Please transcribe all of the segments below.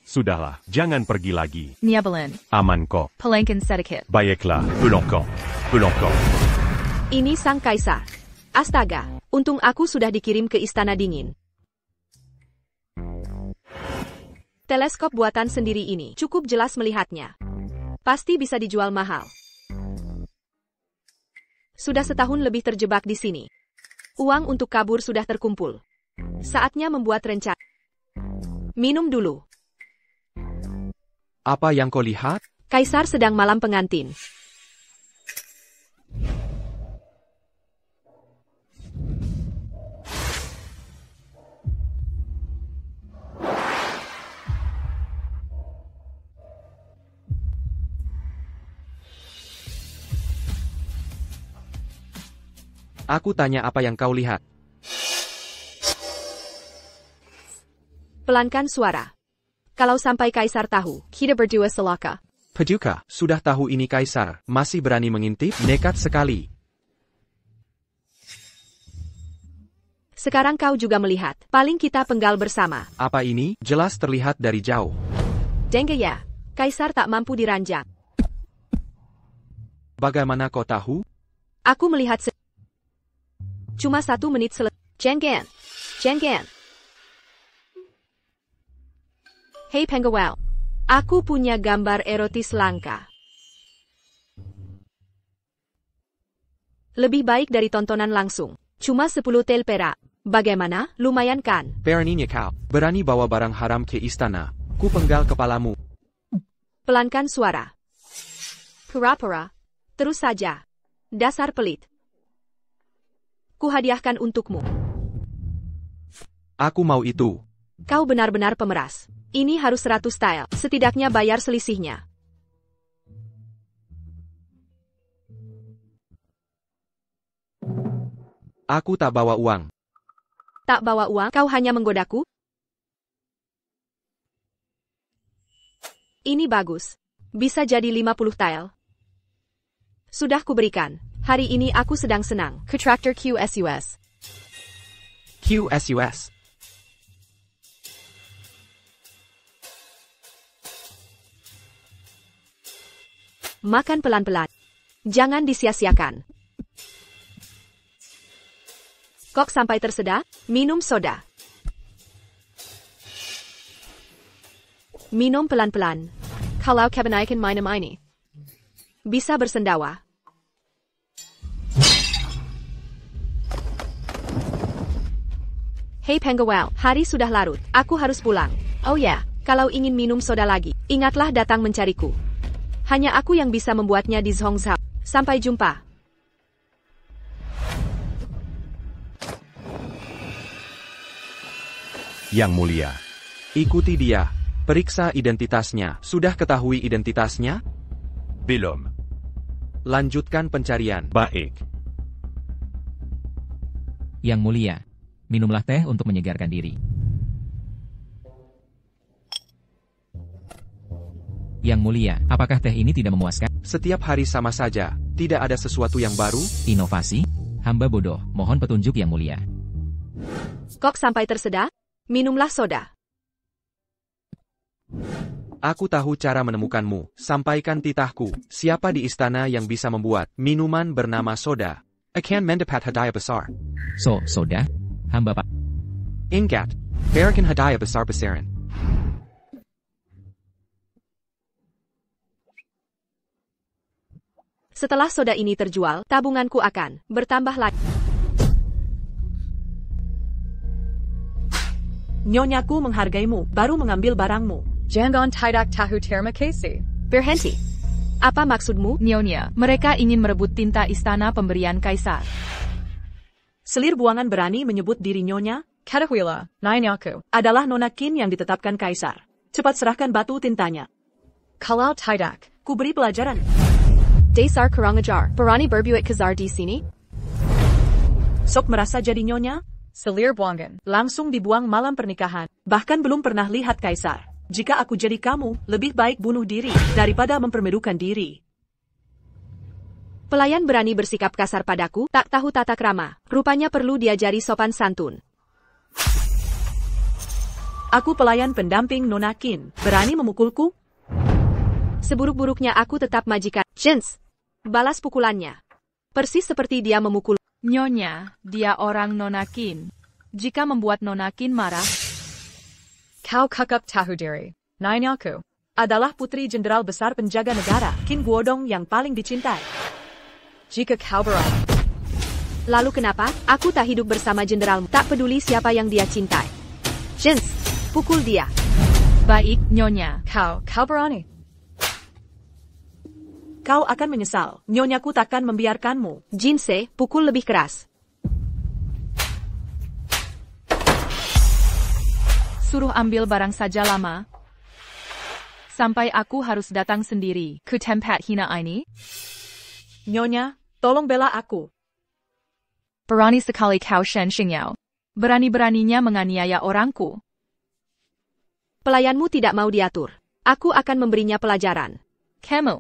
Sudahlah, jangan pergi lagi. Nyebelin. Aman kok. Pelanggan sedikit. Baiklah, pulang kok. Pulang kok. Ini sang kaisar. Astaga, untung aku sudah dikirim ke istana dingin. Teleskop buatan sendiri ini cukup jelas melihatnya. Pasti bisa dijual mahal. Sudah setahun lebih terjebak di sini. Uang untuk kabur sudah terkumpul. Saatnya membuat rencana. Minum dulu. Apa yang kau lihat? Kaisar sedang malam pengantin. Aku tanya apa yang kau lihat. Pelankan suara. Kalau sampai kaisar tahu, kita berdua celaka. Paduka, sudah tahu ini kaisar, masih berani mengintip, nekat sekali. Sekarang kau juga melihat, paling kita penggal bersama. Apa ini? Jelas terlihat dari jauh. Dengge ya, kaisar tak mampu diranjang. Bagaimana kau tahu? Aku melihat cuma 1 menit Jenggen. Jenggen. Hei Penggawal. Aku punya gambar erotis langka. Lebih baik dari tontonan langsung. Cuma 10 tel perak. Bagaimana? Lumayan kan? Beraninya kau. Berani bawa barang haram ke istana. Ku penggal kepalamu. Pelankan suara. Pura-pura. Terus saja. Dasar pelit. Kuhadiahkan untukmu. Aku mau itu. Kau benar-benar pemeras. Ini harus 100 style. Setidaknya bayar selisihnya. Aku tak bawa uang. Tak bawa uang, kau hanya menggodaku? Ini bagus. Bisa jadi 50 tile. Sudah kuberikan. Hari ini aku sedang senang. Contractor QSUS. QSUS. Makan pelan-pelan. Jangan disia-siakan. Kok sampai tersedak? Minum soda. Minum pelan-pelan. Kalau kebanyakan minum ini, bisa bersendawa. Hei Penggawal, hari sudah larut. Aku harus pulang. Oh ya, kalau ingin minum soda lagi, ingatlah datang mencariku. Hanya aku yang bisa membuatnya di Zhongzhou. Sampai jumpa. Yang mulia. Ikuti dia. Periksa identitasnya. Sudah ketahui identitasnya? Belum. Lanjutkan pencarian. Baik. Yang mulia, minumlah teh untuk menyegarkan diri. Yang mulia, apakah teh ini tidak memuaskan? Setiap hari sama saja. Tidak ada sesuatu yang baru? Inovasi? Hamba bodoh, mohon petunjuk yang mulia. Kok sampai tersedak? Minumlah soda. Aku tahu cara menemukanmu. Sampaikan titahku. Siapa di istana yang bisa membuat minuman bernama soda? Akan mendapat hadiah besar. Soda? Hamba pak. Ingat, berikan hadiah besar-besaran. Setelah soda ini terjual, tabunganku akan bertambah lagi. Nyonyaku menghargaimu, baru mengambil barangmu. Jangan tidak tahu terima kasih. Berhenti. Apa maksudmu? Nyonya, mereka ingin merebut tinta istana pemberian kaisar. Selir buangan berani menyebut diri Nyonya? Ketahuilah, Nyanyaku Adalah Nona Qin yang ditetapkan kaisar. Cepat serahkan batu tintanya. kalau tidak. Ku beri pelajaran. Dasar kurang ajar. Berani berbuat kasar di sini? Sok merasa jadi Nyonya? Selir buangan. Langsung dibuang malam pernikahan. Bahkan belum pernah lihat kaisar. Jika aku jadi kamu, lebih baik bunuh diri daripada mempermalukan diri. Pelayan berani bersikap kasar padaku, tak tahu tata krama. Rupanya perlu diajari sopan santun. Aku pelayan pendamping Nona Qin. Berani memukulku? Seburuk-buruknya aku tetap majikan. Jins! Balas pukulannya. Persis seperti dia memukul. Nyonya, dia orang Nona Qin. Jika membuat Nona Qin marah, Kau kakak tahu diri. Nyanyaku adalah putri jenderal besar penjaga negara, Qin Guodong yang paling dicintai. Jika kau berani, Lalu kenapa? Aku tak hidup bersama jenderalmu. Tak peduli siapa yang dia cintai. Jins! Pukul dia. baik, Nyonya. kau berani. Kau akan menyesal. Nyonyaku takkan membiarkanmu. Jinse, pukul lebih keras. Suruh ambil barang saja lama. Sampai aku harus datang sendiri ke tempat hina ini. Nyonya, tolong bela aku. Berani sekali kau Shen Xingyao. Berani-beraninya menganiaya orangku. Pelayanmu tidak mau diatur. Aku akan memberinya pelajaran. Kamu.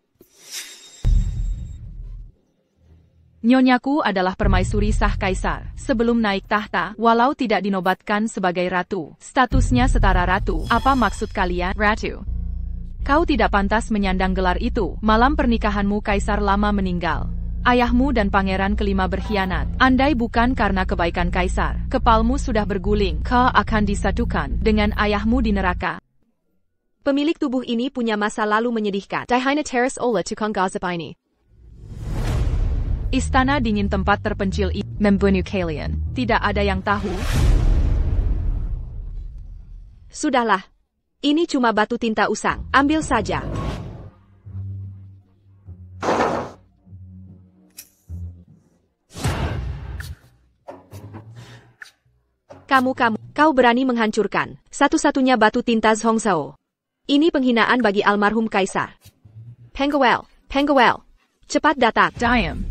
Nyonyaku adalah permaisuri sah kaisar. Sebelum naik tahta, walau tidak dinobatkan sebagai ratu, statusnya setara ratu. Apa maksud kalian, ratu? Kau tidak pantas menyandang gelar itu. Malam pernikahanmu kaisar lama meninggal. Ayahmu dan pangeran kelima berkhianat. Andai bukan karena kebaikan kaisar, kepalmu sudah berguling. Kau akan disatukan dengan ayahmu di neraka. Pemilik tubuh ini punya masa lalu menyedihkan. Daihina Teres Ola tukang gosip ini. Istana dingin tempat terpencil ini membunuh kalian. Tidak ada yang tahu. Sudahlah. Ini cuma batu tinta usang. Ambil saja. Kau berani menghancurkan satu-satunya batu tinta Zhongzhou. Ini penghinaan bagi almarhum kaisar. Pengawal, cepat datang. Diam.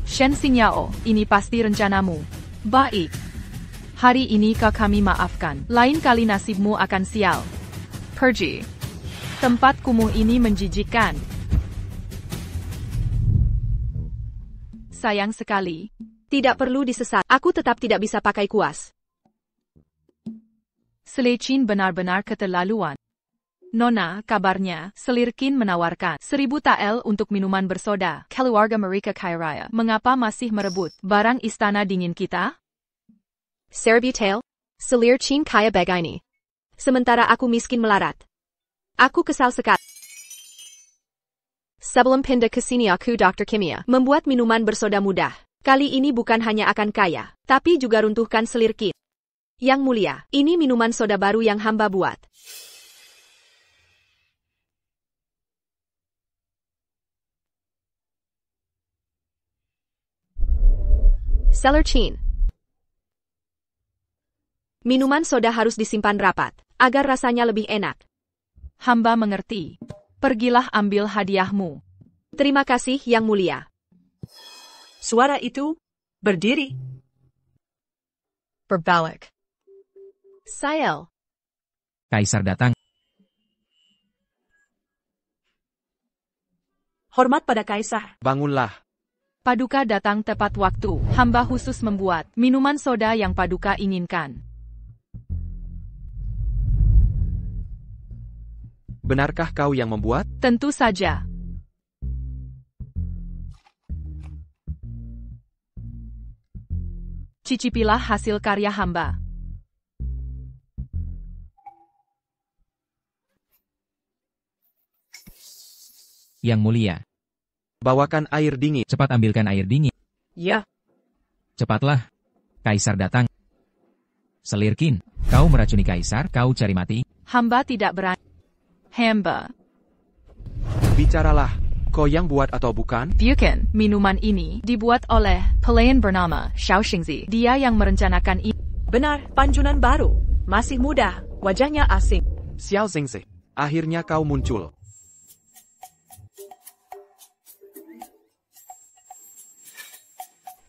Shen Xingyao, ini pasti rencanamu. Baik. Hari ini kami maafkan. Lain kali nasibmu akan sial. Pergi. Tempat kumuh ini menjijikkan. Sayang sekali. Tidak perlu disesat. Aku tetap tidak bisa pakai kuas. Selechin benar-benar keterlaluan. Nona, kabarnya, Selir Qin menawarkan 1000 tael untuk minuman bersoda. Keluarga mereka kaya raya. Mengapa masih merebut barang istana dingin kita? 1000 tael? Selir Qin kaya begini. Sementara aku miskin melarat. Aku kesal sekali. Sebelum pindah ke sini aku Dr. Kimia. Membuat minuman bersoda mudah. Kali ini bukan hanya akan kaya, tapi juga runtuhkan Selir Qin. Yang mulia, ini minuman soda baru yang hamba buat. Selir Qin. Minuman soda harus disimpan rapat, agar rasanya lebih enak. Hamba mengerti. Pergilah ambil hadiahmu. Terima kasih, Yang Mulia. Suara itu berdiri. Berbalik. Sael. Kaisar datang. Hormat pada kaisar. Bangunlah. Paduka datang tepat waktu. Hamba khusus membuat minuman soda yang Paduka inginkan. Benarkah kau yang membuat? Tentu saja. Cicipilah hasil karya hamba. Yang mulia. Bawakan air dingin. Cepat ambilkan air dingin. Ya. Cepatlah. Kaisar datang. Selir Qin, kau meracuni kaisar, kau cari mati. Hamba tidak berani. Hamba. Bicaralah. Kau yang buat atau bukan? Bukan, minuman ini dibuat oleh pelayan bernama Xiao Xingzi. Dia yang merencanakan ini. Benar, panjunan baru. Masih muda, wajahnya asing. Xiao Xingzi. Akhirnya kau muncul.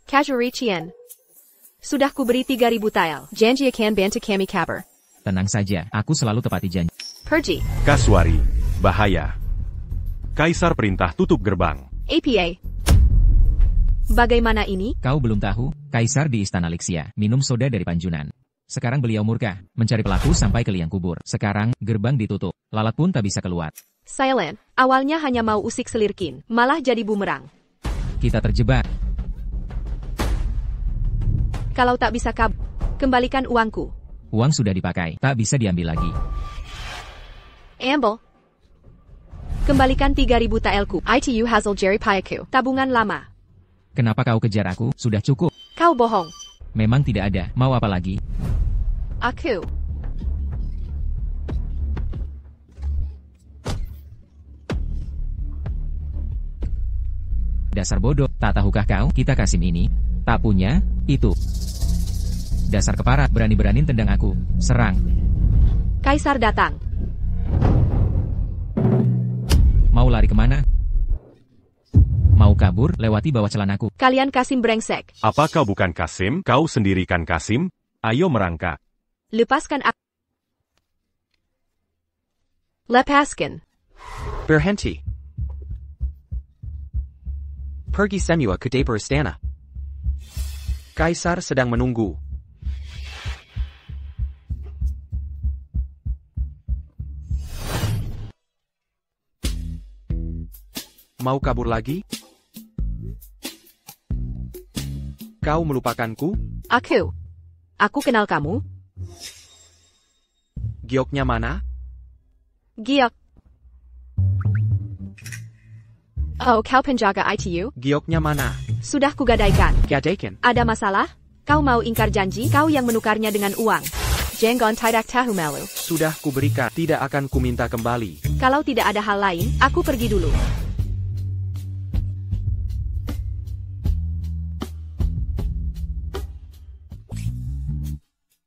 Kajuri Qian. Sudah kuberi 3000 tael. Janji akan bantu kami kabar. Tenang saja, aku selalu tepati janji. Pergi. Kasuari. Bahaya. Kaisar perintah tutup gerbang. APA. Bagaimana ini? Kau belum tahu, kaisar di Istana Lixia, minum soda dari Panjunan. Sekarang beliau murka, mencari pelaku sampai ke liang kubur. Sekarang, gerbang ditutup. Lalat pun tak bisa keluar. Silent, awalnya hanya mau usik Selirkin, malah jadi bumerang. Kita terjebak. Kalau tak bisa kabur, kembalikan uangku. Uang sudah dipakai, tak bisa diambil lagi. Amble. Kembalikan 3.000 taelku. ITU Hazel Jerry Payaku. Tabungan lama. Kenapa kau kejar aku? Sudah cukup. Kau bohong. Memang tidak ada. Mau apa lagi? Aku. Dasar bodoh, tak tahukah kau, kita Kasim ini tak punya itu. Dasar keparat, berani-berani tendang aku. Serang. Kaisar datang. Mau lari kemana? Mau kabur, lewati bawah celanaku. Kalian Kasim brengsek. Apa kau bukan Kasim? Kau sendiri kan Kasim? Ayo merangkak. Lepaskan aku. Lepaskan. Berhenti. Pergi semua ke dapur istana. Kaisar sedang menunggu. Mau kabur lagi? Kau melupakanku? Aku kenal kamu. Gioknya mana? Giok. Oh, kau penjaga ITU? Gioknya mana? Sudah kugadaikan. Gadaikan. Ada masalah? Kau mau ingkar janji? Kau yang menukarnya dengan uang. Jenggon tidak tahu malu. Sudah kuberikan, tidak akan kuminta kembali. Kalau tidak ada hal lain, aku pergi dulu.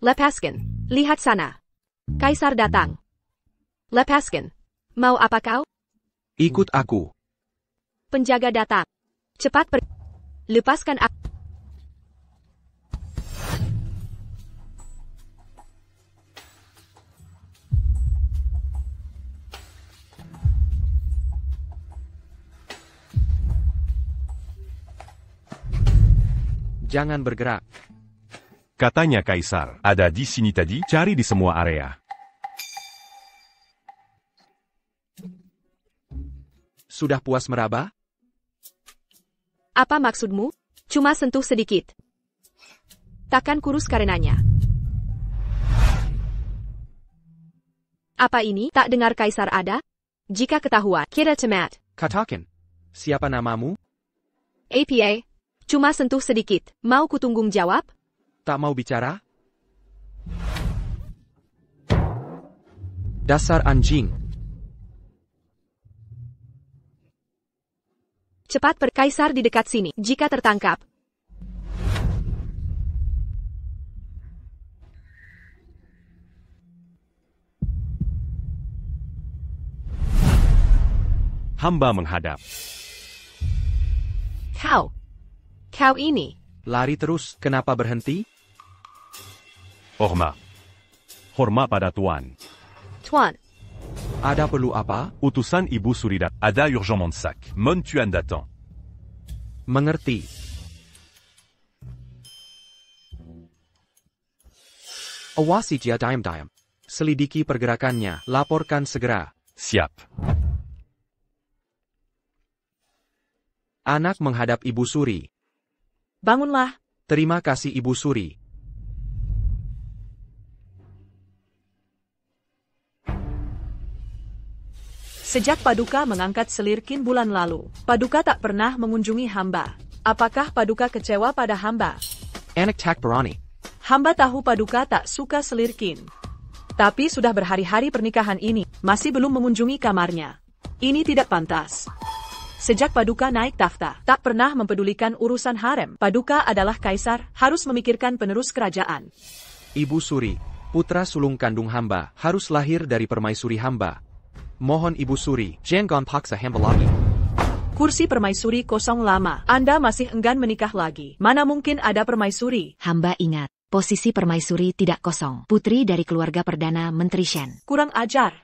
Lepaskan. Lihat sana. Kaisar datang. Lepaskan. Mau apa kau? Ikut aku. Penjaga datang. Cepat pergi. Lepaskan aku. Jangan bergerak. Katanya Kaisar, ada di sini tadi, cari di semua area. Sudah puas meraba? Apa maksudmu? Cuma sentuh sedikit. Takkan kurus karenanya. Apa ini? Tak dengar Kaisar ada? Jika ketahuan, kita temat. Katakan. Siapa namamu? APA. Cuma sentuh sedikit. Mau kutunggung jawab? Tak mau bicara? Dasar anjing. Cepat Kaisar di dekat sini. Jika tertangkap. Hamba menghadap. Kau ini. Lari terus, kenapa berhenti? Hormat. Hormat pada Tuan. Tuan. Ada perlu apa? Utusan Ibu Suridat. Ada urgent mensak. Mon tuan datang. Mengerti. Awasi dia diam-diam. Selidiki pergerakannya, laporkan segera. Siap. Anak menghadap Ibu Suri. Bangunlah. Terima kasih Ibu Suri. Sejak Paduka mengangkat Selirkin bulan lalu, Paduka tak pernah mengunjungi hamba. Apakah Paduka kecewa pada hamba? Anak tak berani. Hamba tahu Paduka tak suka Selirkin. Tapi sudah berhari-hari pernikahan ini, masih belum mengunjungi kamarnya. Ini tidak pantas. Sejak Paduka naik takhta, tak pernah mempedulikan urusan harem. Paduka adalah kaisar, harus memikirkan penerus kerajaan. Ibu Suri, putra sulung kandung hamba, harus lahir dari permaisuri hamba. Mohon Ibu Suri, jangan paksa hamba lagi. Kursi permaisuri kosong lama. Anda masih enggan menikah lagi. Mana mungkin ada permaisuri? Hamba ingat, posisi permaisuri tidak kosong. Putri dari keluarga Perdana Menteri Shen. Kurang ajar.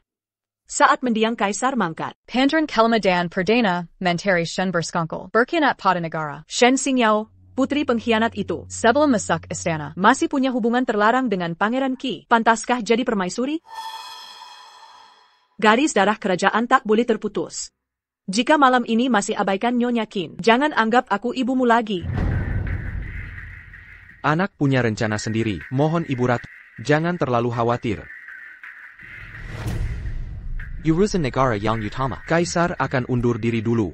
Saat mendiang kaisar mangkat. Pandran Kelamadan Perdana Menteri Shen Berskongkol. Berkinat Pada Negara. Shen Xingyao, putri pengkhianat itu, sebelum masuk istana, masih punya hubungan terlarang dengan Pangeran Qi. Pantaskah jadi permaisuri? Garis darah kerajaan tak boleh terputus. Jika malam ini masih abaikan Nyonya Qin, jangan anggap aku ibumu lagi. Anak punya rencana sendiri, mohon Ibu Ratu, jangan terlalu khawatir. Urusan negara yang utama. Kaisar akan undur diri dulu.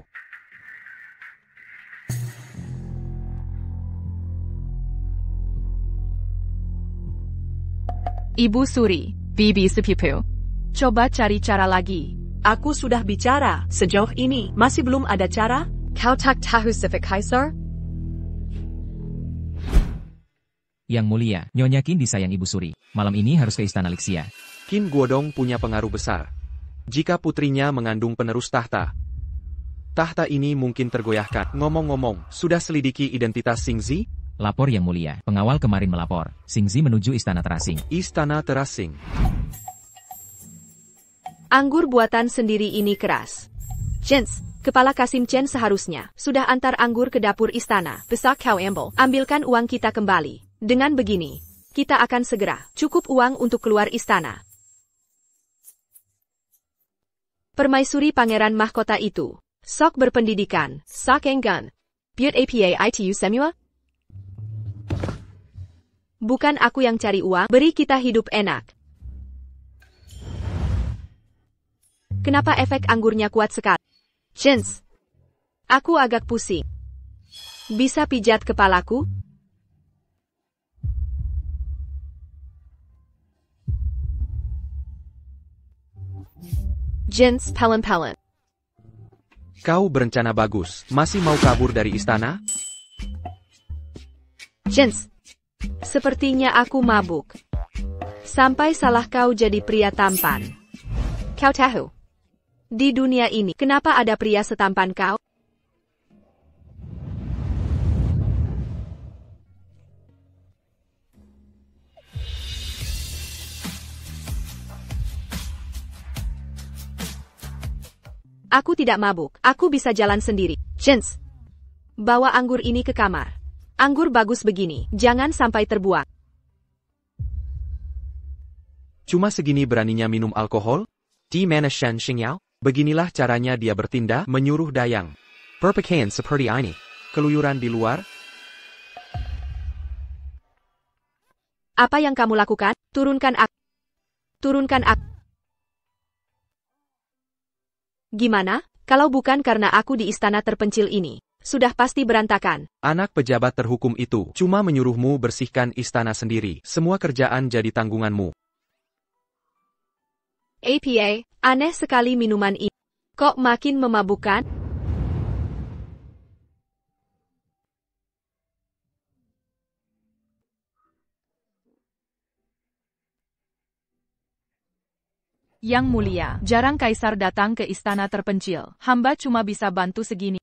Ibu Suri, Bibi Sepupu. Coba cari cara lagi. Aku sudah bicara, sejauh ini masih belum ada cara? Kau tak tahu sifat Kaisar? Yang mulia, Nyonya Qin disayang Ibu Suri. Malam ini harus ke Istana Lixia. Qin Guodong punya pengaruh besar. Jika putrinya mengandung penerus tahta, tahta ini mungkin tergoyahkan. Ngomong-ngomong, sudah selidiki identitas Xingzi? Lapor Yang Mulia, pengawal kemarin melapor. Xingzi menuju Istana Terasing. Istana Terasing. Anggur buatan sendiri ini keras. Jens, Kepala Kasim Chen seharusnya sudah antar anggur ke dapur istana. Besok kau ambilkan uang kita kembali. Dengan begini, kita akan segera cukup uang untuk keluar istana. Permaisuri pangeran mahkota itu, sok berpendidikan, sok enggan. Buat apa itu semua? Bukan aku yang cari uang, beri kita hidup enak. Kenapa efek anggurnya kuat sekali? Jens, aku agak pusing. Bisa pijat kepalaku? Jens pelen-pelen. Kau berencana bagus, masih mau kabur dari istana? Jens, sepertinya aku mabuk. Sampai salah kau jadi pria tampan. Kau tahu? Di dunia ini, kenapa ada pria setampan kau? Aku tidak mabuk, aku bisa jalan sendiri. Jens, bawa anggur ini ke kamar. Anggur bagus begini, jangan sampai terbuang. Cuma segini beraninya minum alkohol? Di mana Shen Xingyao? Beginilah caranya dia bertindak, menyuruh Dayang. Berpakaian seperti ini. Keluyuran di luar? Apa yang kamu lakukan? Turunkan aku. Turunkan aku. Gimana? Kalau bukan karena aku di istana terpencil ini, sudah pasti berantakan. Anak pejabat terhukum itu cuma menyuruhmu bersihkan istana sendiri. Semua kerjaan jadi tanggunganmu. APA, aneh sekali minuman ini. Kok makin memabukkan? Yang Mulia, jarang Kaisar datang ke istana terpencil. Hamba cuma bisa bantu segini.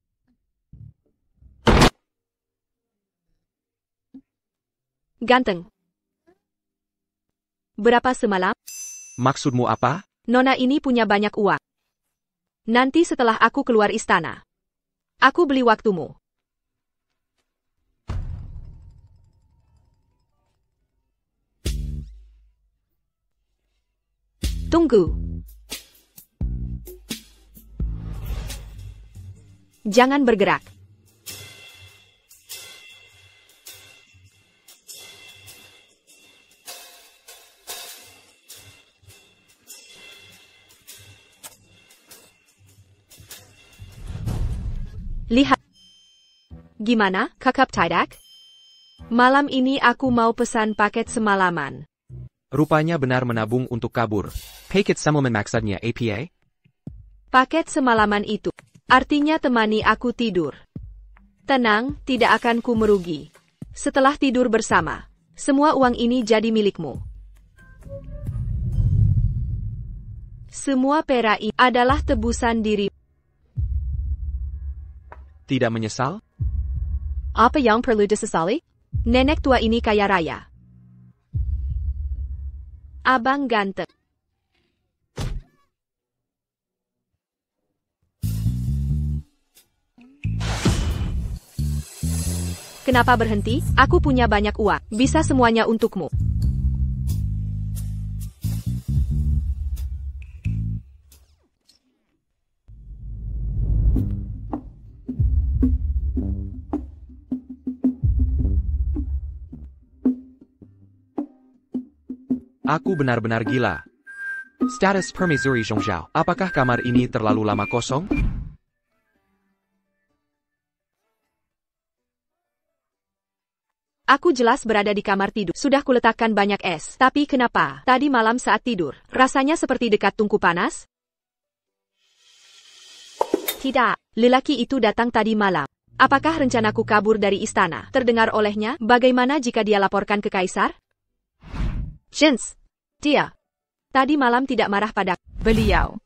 Ganteng. Berapa semalam? Maksudmu apa? Nona ini punya banyak uang. Nanti setelah aku keluar istana, aku beli waktumu. Tunggu. Jangan bergerak. Lihat. Gimana, Kakak Tidak? Malam ini aku mau pesan paket semalaman. Rupanya benar menabung untuk kabur. Paket semalaman maksudnya APA? Paket semalaman itu artinya temani aku tidur. Tenang, tidak akan ku merugi. Setelah tidur bersama, semua uang ini jadi milikmu. Semua perak ini adalah tebusan diri. Tidak menyesal? Apa yang perlu disesali? Nenek tua ini kaya raya. Abang ganteng. Kenapa berhenti? Aku punya banyak uang. Bisa semuanya untukmu. Aku benar-benar gila. Status Permaisuri Zhongzhao. Apakah kamar ini terlalu lama kosong? Aku jelas berada di kamar tidur. Sudah kuletakkan banyak es. Tapi kenapa? Tadi malam saat tidur, rasanya seperti dekat tungku panas? Tidak, lelaki itu datang tadi malam. Apakah rencanaku kabur dari istana terdengar olehnya? Bagaimana jika dia laporkan ke Kaisar? Jens, dia tadi malam tidak marah padaku. Beliau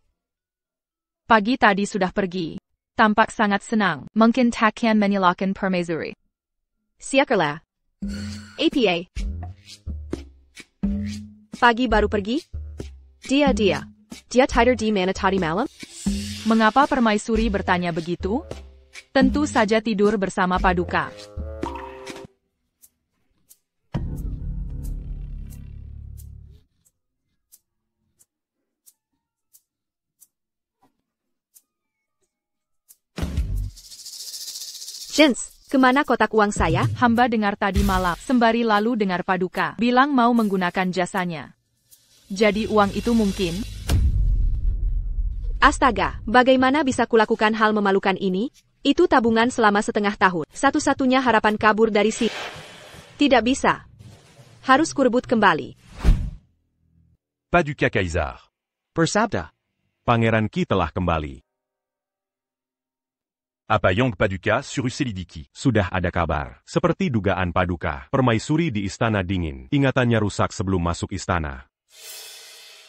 pagi tadi sudah pergi. Tampak sangat senang. Mungkin takkan menyalahkan Permaisuri. Siakerlah. APA. Pagi baru pergi? Dia tidur di mana tadi malam? Mengapa Permaisuri bertanya begitu? Tentu saja tidur bersama Paduka. Jens, kemana kotak uang saya? Hamba dengar tadi malam, sembari lalu dengar Paduka bilang mau menggunakan jasanya. Jadi uang itu mungkin? Astaga, bagaimana bisa kulakukan hal memalukan ini? Itu tabungan selama setengah tahun. Satu-satunya harapan kabur dari sini. Tidak bisa. Harus kurebut kembali. Paduka Kaisar. Bersabda. Pangeran Qi telah kembali. Apa Yong Paduka sur Selidiki? Sudah ada kabar. Seperti dugaan Paduka, Permaisuri di Istana Dingin. Ingatannya rusak sebelum masuk istana.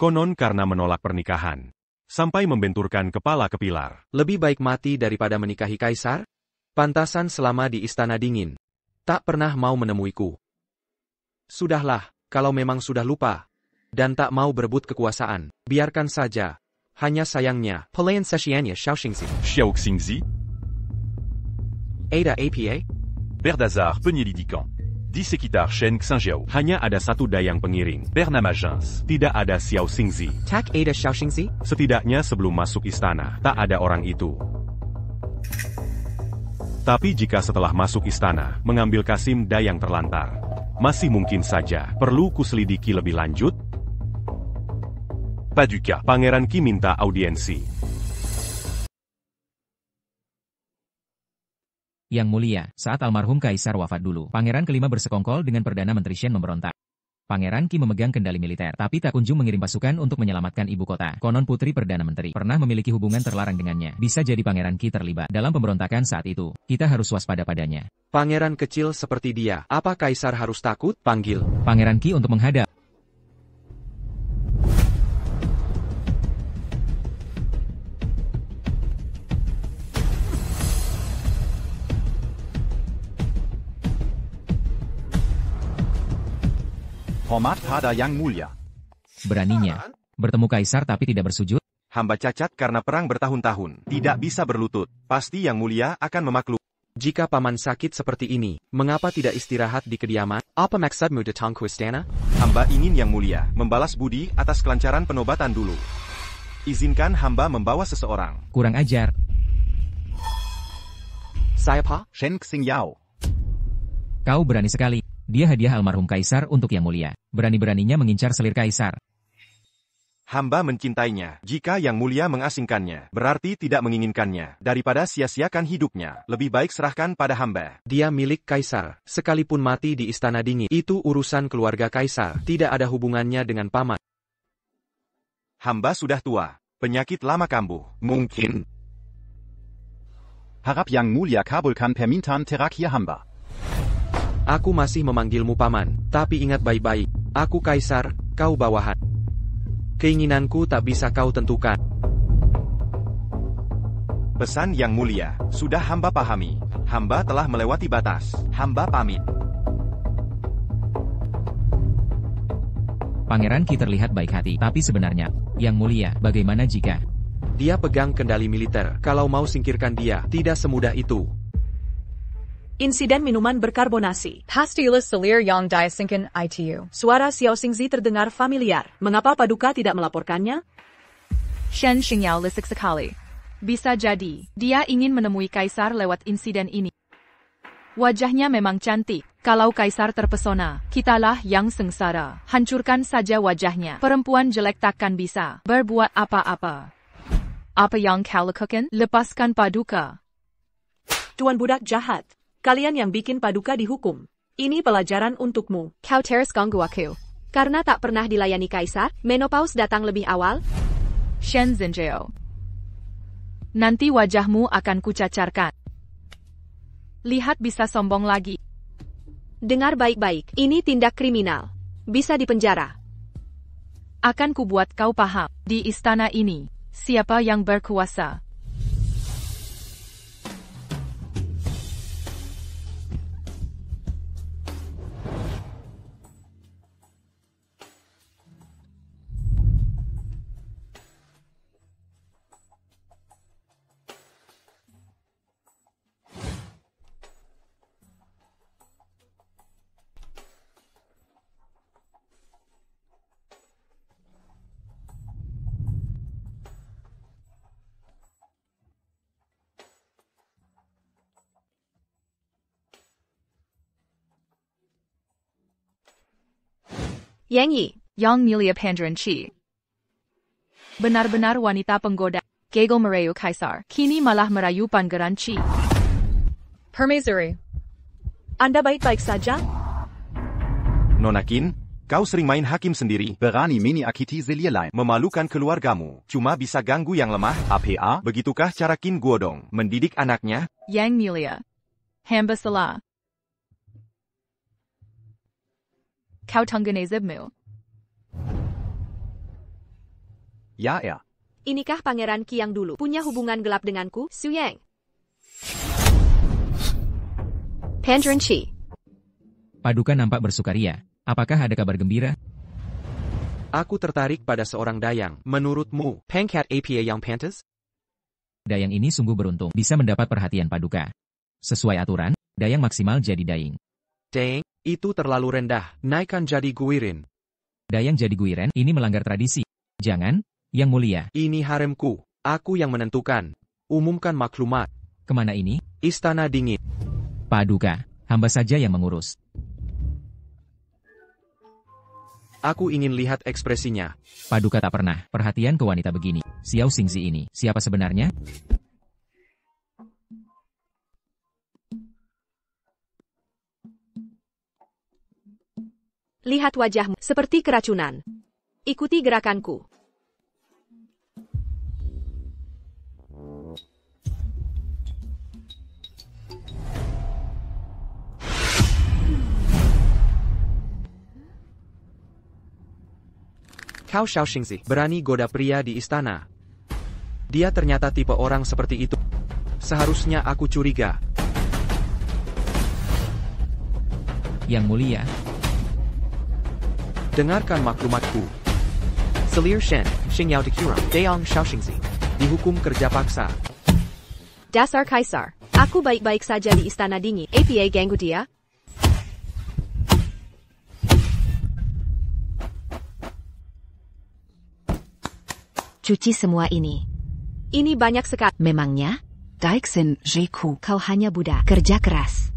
Konon karena menolak pernikahan. Sampai membenturkan kepala ke pilar. Lebih baik mati daripada menikahi Kaisar? Pantasan selama di Istana Dingin. Tak pernah mau menemuiku. Sudahlah, kalau memang sudah lupa. Dan tak mau berebut kekuasaan. Biarkan saja. Hanya sayangnya, pelayan sesiannya Xiaoxingzi. Xiaoxingzi? Ada APA? Berdazar penyelidikan. Di sekitar Shen Xinjiao. Hanya ada satu dayang pengiring, Bernama Jens. Tidak ada Xiao Xingzi. Tak ada Xiaoxingzi? Setidaknya sebelum masuk istana, tak ada orang itu. Tapi jika setelah masuk istana, mengambil Kasim dayang terlantar, masih mungkin saja. Perlu kuselidiki lebih lanjut? Paduka, Pangeran Qi minta audiensi. Yang Mulia, saat almarhum Kaisar wafat dulu, Pangeran kelima bersekongkol dengan Perdana Menteri Shen memberontak. Pangeran Qi memegang kendali militer, tapi tak kunjung mengirim pasukan untuk menyelamatkan ibu kota. Konon putri Perdana Menteri pernah memiliki hubungan terlarang dengannya. Bisa jadi Pangeran Qi terlibat dalam pemberontakan saat itu. Kita harus waspada padanya. Pangeran kecil seperti dia, apa Kaisar harus takut? Panggil Pangeran Qi untuk menghadap. Hormat pada Yang Mulia. Beraninya bertemu Kaisar tapi tidak bersujud? Hamba cacat karena perang bertahun-tahun. Tidak bisa berlutut. Pasti Yang Mulia akan memaklum. Jika paman sakit seperti ini, mengapa tidak istirahat di kediaman? Apa maksudmu datang ke istana? Hamba ingin Yang Mulia membalas budi atas kelancaran penobatan dulu. Izinkan hamba membawa seseorang. Kurang ajar. Siapa? Shen Xinjiao. Kau berani sekali. Dia hadiah almarhum Kaisar untuk Yang Mulia. Berani-beraninya mengincar selir Kaisar. Hamba mencintainya. Jika Yang Mulia mengasingkannya, berarti tidak menginginkannya. Daripada sia-siakan hidupnya, lebih baik serahkan pada hamba. Dia milik Kaisar. Sekalipun mati di Istana Dingin, itu urusan keluarga Kaisar. Tidak ada hubungannya dengan paman. Hamba sudah tua. Penyakit lama kambuh. Mungkin. Harap Yang Mulia kabulkan permintaan terakhir hamba. Aku masih memanggilmu paman, tapi ingat baik-baik. Aku Kaisar, kau bawahan. Keinginanku tak bisa kau tentukan. Pesan Yang Mulia, sudah hamba pahami. Hamba telah melewati batas. Hamba pamit. Pangeran Qi terlihat baik hati, tapi sebenarnya, Yang Mulia, bagaimana jika dia pegang kendali militer? Kalau mau singkirkan dia, tidak semudah itu. Insiden minuman berkarbonasi. Pastilla Salir Yang Diasinkin ITU. Suara Xiao Xingzi terdengar familiar. Mengapa Paduka tidak melaporkannya? Shen Xingyao lisik sekali. Bisa jadi, dia ingin menemui Kaisar lewat insiden ini. Wajahnya memang cantik. Kalau Kaisar terpesona, kitalah yang sengsara. Hancurkan saja wajahnya. Perempuan jelek takkan bisa berbuat apa-apa. Apa yang kau lakukan? Lepaskan Paduka. Tuan budak jahat. Kalian yang bikin Paduka dihukum. Ini pelajaran untukmu. Kau terus ganggu aku. Karena tak pernah dilayani Kaisar, menopause datang lebih awal. Shen Zhenjiao. Nanti wajahmu akan kucacarkan. Lihat bisa sombong lagi. Dengar baik-baik, ini tindak kriminal. Bisa dipenjara. Akan kubuat kau paham, di istana ini, siapa yang berkuasa. Yang Yi. Yang Mulia Pandran Chi. Benar-benar wanita penggoda. Gagal merayu Kaisar. Kini malah merayu Pangeran Chi. Permaisuri. Anda baik-baik saja? Nona Qin, kau sering main hakim sendiri. Berani mini akiti zelierlein. Memalukan keluargamu. Cuma bisa ganggu yang lemah. APA? Begitukah cara Qin Guodong mendidik anaknya? Yang Mulia. Hamba salah. Kau tungganezibmu. Ja, er. Inikah Pangeran Qi yang dulu punya hubungan gelap denganku, Su Yang? Pandran Chi. Paduka nampak bersukaria. Apakah ada kabar gembira? Aku tertarik pada seorang dayang. Menurutmu, Pangkat APA yang pantas? Dayang ini sungguh beruntung bisa mendapat perhatian Paduka. Sesuai aturan, dayang maksimal jadi daying. Dayang, itu terlalu rendah. Naikkan jadi guirin. Dayang jadi guiren, ini melanggar tradisi. Jangan, Yang Mulia. Ini haremku. Aku yang menentukan. Umumkan maklumat. Kemana ini? Istana dingin. Paduka, hamba saja yang mengurus. Aku ingin lihat ekspresinya. Paduka tak pernah perhatian ke wanita begini. Xiao Xingzi ini, siapa sebenarnya? Lihat wajahmu, seperti keracunan. Ikuti gerakanku. Kau Xiao Xingzi, berani goda pria di istana. Dia ternyata tipe orang seperti itu. Seharusnya aku curiga. Yang Mulia. Dengarkan maklumatku. Salir Shen, Xingyao Dekura, Dayang Xiao Xingzi. Dihukum kerja paksa. Dasar Kaisar. Aku baik-baik saja di istana dingin. APA ganggu dia? Cuci semua ini. Ini banyak sekali. Memangnya? Daixin Jiku. Kau hanya budak. Kerja keras.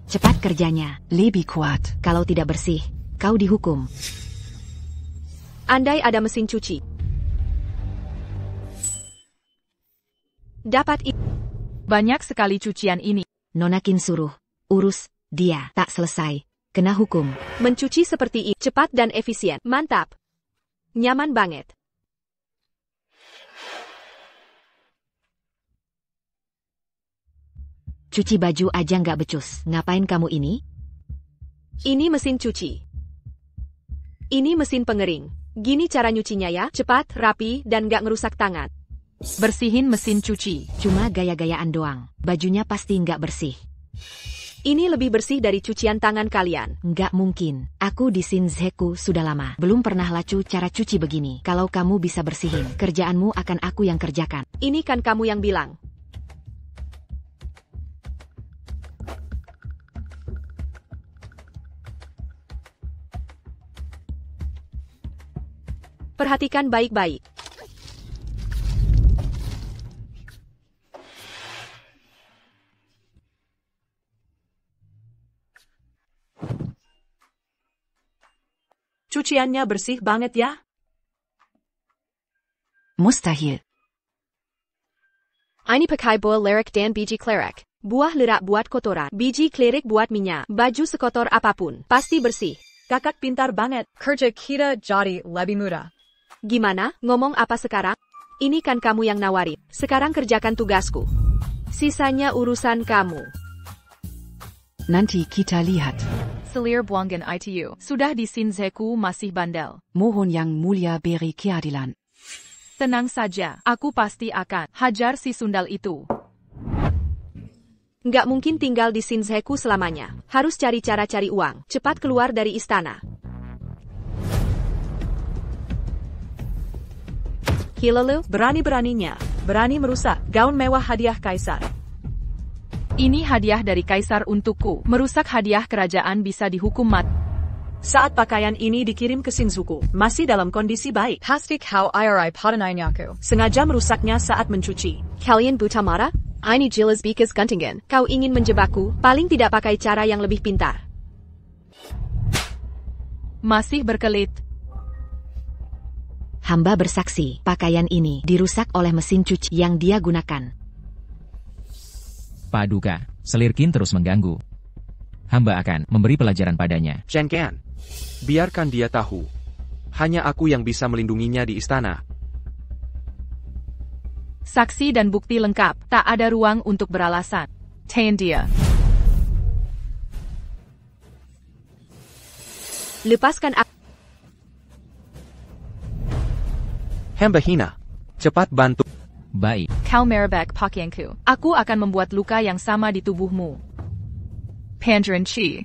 Cepat kerjanya. Lebih kuat. Kalau tidak bersih, kau dihukum. Andai ada mesin cuci. Dapat banyak sekali cucian ini. Nona Qin suruh. Urus. Dia tak selesai. Kena hukum. Mencuci seperti ini. Cepat dan efisien. Mantap. Nyaman banget. Cuci baju aja nggak becus. Ngapain kamu ini? Ini mesin cuci. Ini mesin pengering. Gini cara nyucinya ya. Cepat, rapi, dan nggak ngerusak tangan. Bersihin mesin cuci. Cuma gaya-gayaan doang. Bajunya pasti nggak bersih. Ini lebih bersih dari cucian tangan kalian. Nggak mungkin. Aku di Shinzeku sudah lama. Belum pernah lacu cara cuci begini. Kalau kamu bisa bersihin, kerjaanmu akan aku yang kerjakan. Ini kan kamu yang bilang. Perhatikan baik-baik. Cuciannya bersih banget ya? Mustahil. Ini pakai boil lerek dan biji klerik. Buah lerak buat kotoran, biji klerik buat minyak, baju sekotor apapun, pasti bersih. Kakak pintar banget. Kerja kita jadi lebih mudah. Gimana, ngomong apa sekarang? Ini kan kamu yang nawarin. Sekarang kerjakan tugasku. Sisanya urusan kamu. Nanti kita lihat. Selir Buangan ITU. Sudah di Shinseku masih bandel. Mohon yang mulia beri keadilan. Tenang saja, aku pasti akan hajar si sundal itu. Nggak mungkin tinggal di Shinseku selamanya. Harus cari cara cari uang. Cepat keluar dari istana. Hilalu, Berani-beraninya. Berani merusak gaun mewah hadiah kaisar. Ini hadiah dari kaisar untukku. Merusak hadiah kerajaan bisa dihukum mati. Saat pakaian ini dikirim ke Shinjuku, masih dalam kondisi baik. Hastik how irai padanaynaku. Sengaja merusaknya saat mencuci. kalian buta marah? Ini jelas bikas guntingan. Kau ingin menjebakku, paling tidak pakai cara yang lebih pintar. Masih berkelit. Hamba bersaksi, pakaian ini dirusak oleh mesin cuci yang dia gunakan. Paduka, Selirkin terus mengganggu. Hamba akan memberi pelajaran padanya. Shenkan, biarkan dia tahu. Hanya aku yang bisa melindunginya di istana. Saksi dan bukti lengkap, tak ada ruang untuk beralasan. Tahan dia. Lepaskan aku. Hamba hina. Cepat bantu. Baik. Kau merebak pakaianku. Aku akan membuat luka yang sama di tubuhmu. Pandren Chi.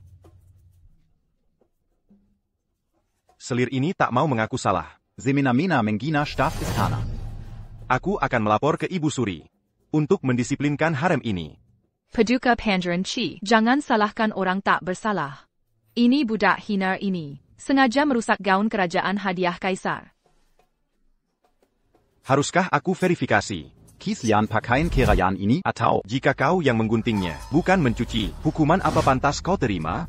Selir ini tak mau mengaku salah. Seminamina Mengina Staf Istana. Aku akan melapor ke Ibu Suri untuk mendisiplinkan harem ini. Paduka Pandren Chi, jangan salahkan orang tak bersalah. Ini budak hina ini. Sengaja merusak gaun kerajaan hadiah kaisar. Haruskah aku verifikasi? Kisian pakaian kerajaan ini atau Jika kau yang mengguntingnya, bukan mencuci, hukuman apa pantas kau terima?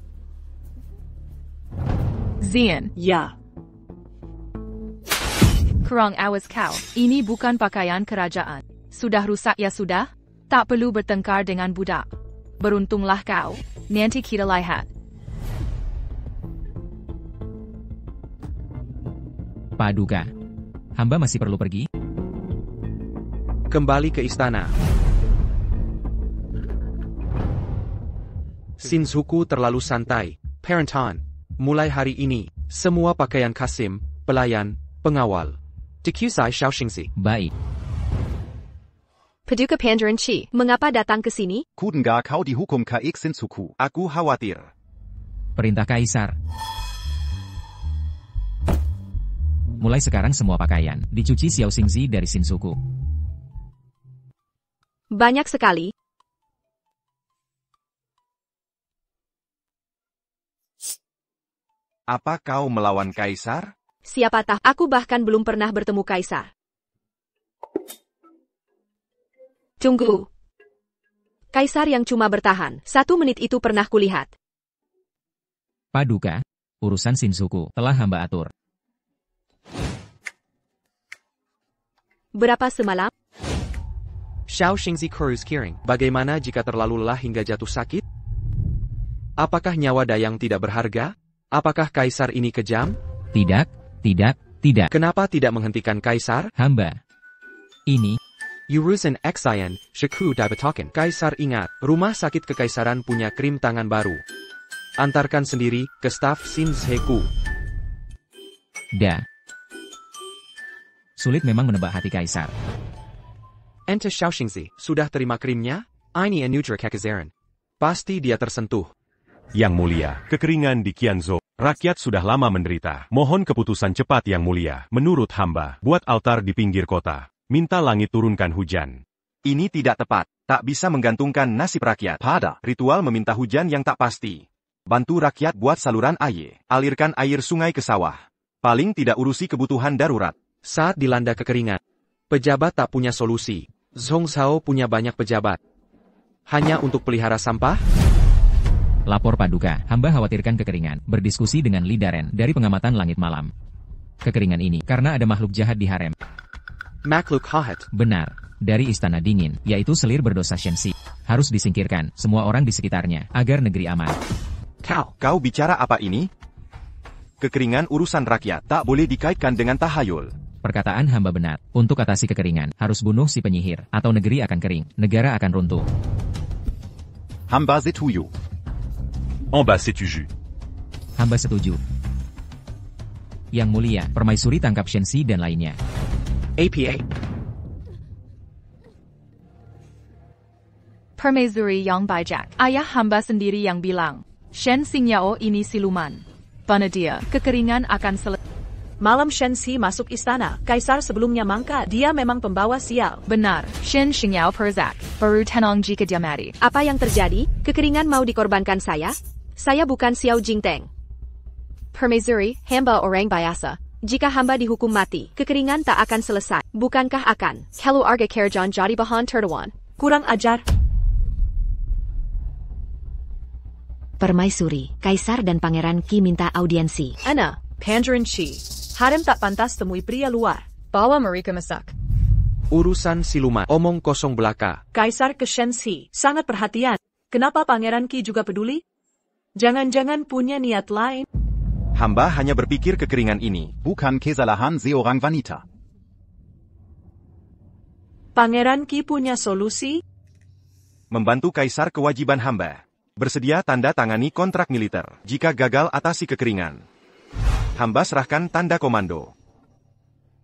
Zian. Ya. Kurang awas kau. Ini bukan pakaian kerajaan. Sudah rusak ya sudah? Tak perlu bertengkar dengan budak. Beruntunglah kau. Nanti kita lihat. Paduka, hamba masih perlu pergi? Kembali ke istana. Shinjuku terlalu santai. Parentan. Mulai hari ini, semua pakaian Kasim, pelayan, pengawal. Dikusai Xiaoxingzi. Baik. Paduka Pandren Chi, mengapa datang ke sini? Kudengar kau dihukum ke Shinjuku. Aku khawatir. Perintah Kaisar. Mulai sekarang semua pakaian dicuci Xiaoxingzi dari Shinjuku. Banyak sekali. Apa kau melawan kaisar? Siapa tahu, aku bahkan belum pernah bertemu kaisar. Tunggu. Kaisar yang cuma bertahan, 1 menit itu pernah kulihat. Paduka, urusan Shinjuku telah hamba atur. Berapa semalam? Xiaoxingzi Kurus Kiring. Bagaimana jika terlalu lelah hingga jatuh sakit? Apakah nyawa Dayang tidak berharga? Apakah kaisar ini kejam? Tidak, tidak, tidak. Kenapa tidak menghentikan kaisar? Hamba. Ini. Urusan Exayan, Sheku Dibetoken. Kaisar ingat, rumah sakit kekaisaran punya krim tangan baru. Antarkan sendiri ke staf Shinseku. Sulit memang menebak hati kaisar. Ente Xiaoxingzi, sudah terima krimnya? Ini Anudra Kekazaran. Pasti dia tersentuh. Yang mulia, kekeringan di Qianzhou. Rakyat sudah lama menderita. Mohon keputusan cepat yang mulia. Menurut hamba, buat altar di pinggir kota. Minta langit turunkan hujan. Ini tidak tepat. Tak bisa menggantungkan nasib rakyat pada ritual meminta hujan yang tak pasti. Bantu rakyat buat saluran air. Alirkan air sungai ke sawah. Paling tidak urusi kebutuhan darurat. Saat dilanda kekeringan, pejabat tak punya solusi. Zhong Zhao punya banyak pejabat. Hanya untuk pelihara sampah? Lapor Paduka, hamba khawatirkan kekeringan. Berdiskusi dengan Li Daren dari pengamatan langit malam. Kekeringan ini karena ada makhluk jahat di harem. Makhluk jahat? Benar. Dari Istana Dingin, yaitu selir berdosa Shenxi. Harus disingkirkan semua orang di sekitarnya, agar negeri aman. Kau bicara apa ini? Kekeringan urusan rakyat tak boleh dikaitkan dengan tahayul. Perkataan hamba benar. Untuk atasi kekeringan, harus bunuh si penyihir, atau negeri akan kering, negara akan runtuh. Hamba setuju. En bas setuju. Hamba setuju. Yang mulia, permaisuri tangkap Shenxi dan lainnya. APA. Permaisuri yang bijak. Ayah hamba sendiri yang bilang, Shen Xingyao ini siluman. Pada dia, kekeringan akan selesai. Malam Shenxi masuk istana, kaisar sebelumnya mangkat. Dia memang pembawa sial. Benar, Shen Xingyao perzak, baru tenang jika dia mati. Apa yang terjadi? Kekeringan mau dikorbankan saya? Saya bukan Xiao Jingteng. Permaisuri, hamba orang biasa. Jika hamba dihukum mati, kekeringan tak akan selesai. Bukankah akan? Kalau arga kerjaan jadi bahan tertawan. Kurang ajar. Permaisuri, Kaisar dan Pangeran Qi minta audiensi. Ana, Pangeran Qi. Harem tak pantas temui pria luar. Bawa mereka masak. Urusan siluman, omong kosong belaka. Kaisar ke Shenxi, sangat perhatian. Kenapa Pangeran Qi juga peduli? Jangan-jangan punya niat lain. Hamba hanya berpikir kekeringan ini bukan kesalahan seorang wanita. Pangeran Qi punya solusi? Membantu kaisar kewajiban hamba. Bersedia tanda tangani kontrak militer jika gagal atasi kekeringan. Hamba serahkan tanda komando.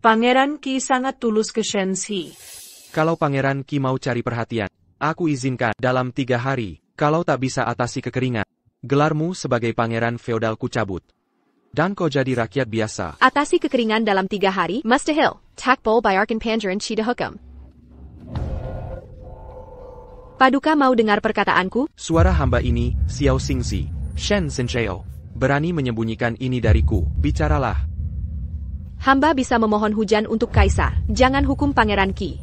Pangeran Qi sangat tulus ke Shenxi. Kalau Pangeran Qi mau cari perhatian, aku izinkan dalam 3 hari. Kalau tak bisa atasi kekeringan, gelarmu sebagai pangeran feodal kucabut. Dan kau jadi rakyat biasa. Atasi kekeringan dalam 3 hari, mustahil. Takbol bayarkan Pangeran Qi dihukum. Paduka mau dengar perkataanku? Suara hamba ini, Xiao Xingzi, Shen Zhenshao. Berani menyembunyikan ini dariku, bicaralah. Hamba bisa memohon hujan untuk kaisar, jangan hukum Pangeran Qi.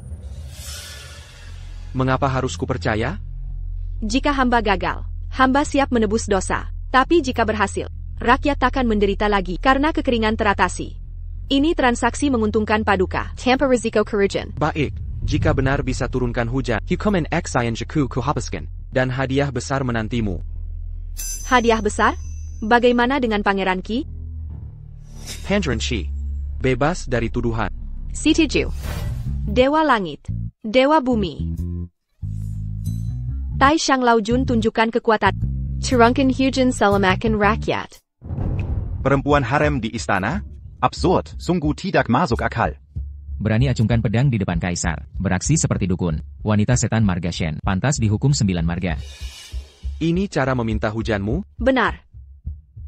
Mengapa harus kupercaya? Jika hamba gagal, hamba siap menebus dosa. Tapi jika berhasil, rakyat takkan menderita lagi karena kekeringan teratasi. Ini transaksi menguntungkan Paduka. Tanpa risiko kerugian. Baik, jika benar bisa turunkan hujan, hukuman Xian Jiku kuhapuskan, dan hadiah besar menantimu. Hadiah besar? Bagaimana dengan Pangeran Qi? Pangeran Qi, bebas dari tuduhan. Sitiju, Dewa Langit, Dewa Bumi. Tai Shang Laojun tunjukkan kekuatan. Turunkan hujan selamatkan rakyat. Perempuan harem di istana? Absurd, sungguh tidak masuk akal. Berani acungkan pedang di depan kaisar, beraksi seperti dukun. Wanita setan marga Shen, pantas dihukum 9 marga. Ini cara meminta hujanmu? Benar.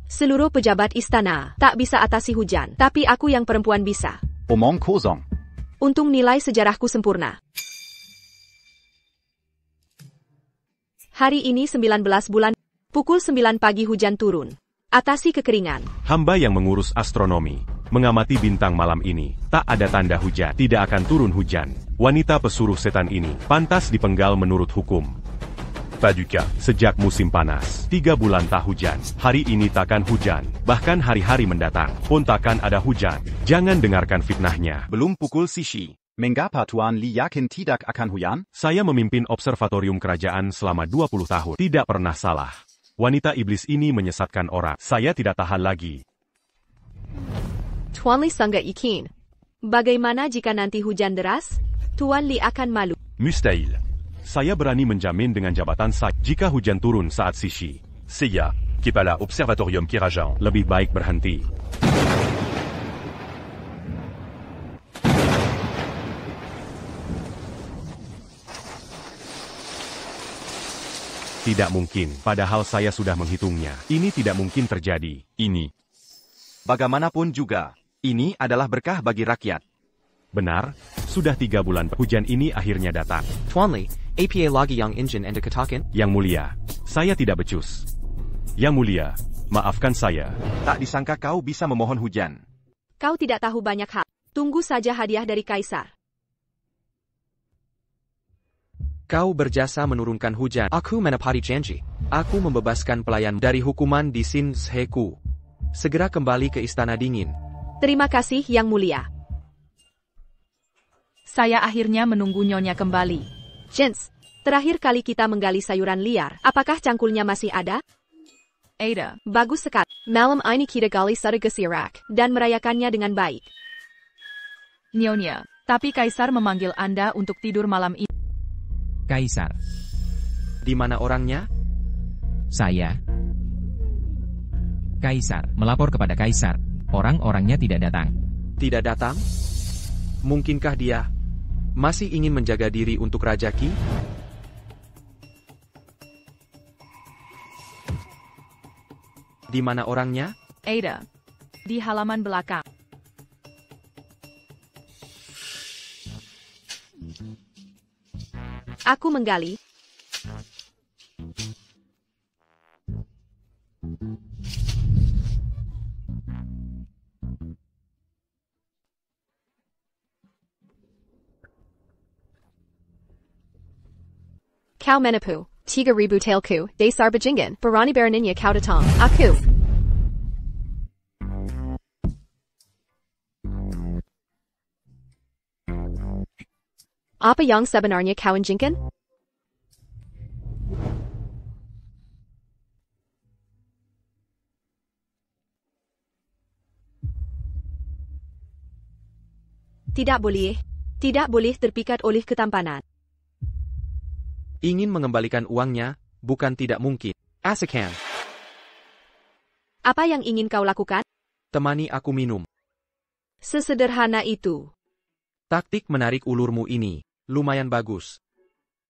Seluruh pejabat istana tak bisa atasi hujan, tapi aku yang perempuan bisa. Omong kosong. Untung nilai sejarahku sempurna. Hari ini 19 bulan, pukul 9 pagi hujan turun. Atasi kekeringan. Hamba yang mengurus astronomi, mengamati bintang malam ini, tak ada tanda hujan, tidak akan turun hujan. Wanita pesuruh setan ini, pantas dipenggal menurut hukum. Paduka, sejak musim panas, 3 bulan tak hujan. Hari ini takkan hujan, bahkan hari-hari mendatang pun takkan ada hujan. Jangan dengarkan fitnahnya. Belum pukul Sishi. Mengapa Tuan Li yakin tidak akan hujan? Saya memimpin observatorium kerajaan selama 20 tahun. Tidak pernah salah. Wanita iblis ini menyesatkan orang. Saya tidak tahan lagi. Tuan Li sangat yakin. Bagaimana jika nanti hujan deras? Tuan Li akan malu. Mustahil. Saya berani menjamin dengan jabatan saya jika hujan turun saat Sishi. Saya, Kepala Observatorium Kerajaan, lebih baik berhenti. Tidak mungkin, padahal saya sudah menghitungnya. Ini tidak mungkin terjadi. Ini. Bagaimanapun juga, ini adalah berkah bagi rakyat. Benar, sudah 3 bulan hujan ini akhirnya datang. Tuan Li, APA lagi yang engine anda katakan? Yang mulia, saya tidak becus. Yang mulia, maafkan saya. Tak disangka kau bisa memohon hujan. Kau tidak tahu banyak hal. Tunggu saja hadiah dari Kaisar. Kau berjasa menurunkan hujan. Aku menepati janji. Aku membebaskan pelayan dari hukuman di Shinzheku. Segera kembali ke Istana Dingin. Terima kasih, Yang Mulia. Saya akhirnya menunggu Nyonya kembali. Jens, terakhir kali kita menggali sayuran liar, apakah cangkulnya masih ada? Ada. Bagus sekali. Malam ini kita gali satu gesirak, dan merayakannya dengan baik. Nyonya, tapi Kaisar memanggil Anda untuk tidur malam ini. Kaisar. Di mana orangnya? Saya. Kaisar. Melapor kepada Kaisar. Orang-orangnya tidak datang. Tidak datang? Mungkinkah dia masih ingin menjaga diri untuk Raja Qi? Di mana orangnya? Ada. Di halaman belakang. Aku menggali. Kau menepu, 3.000 tailku, dasar bajingan, berani beraninya kau datang. Aku. Apa yang sebenarnya kau inginkan? Tidak boleh. Tidak boleh terpikat oleh ketampanan. Ingin mengembalikan uangnya, bukan tidak mungkin. Asakan. Apa yang ingin kau lakukan? Temani aku minum. Sesederhana itu. Taktik menarik ulurmu ini lumayan bagus.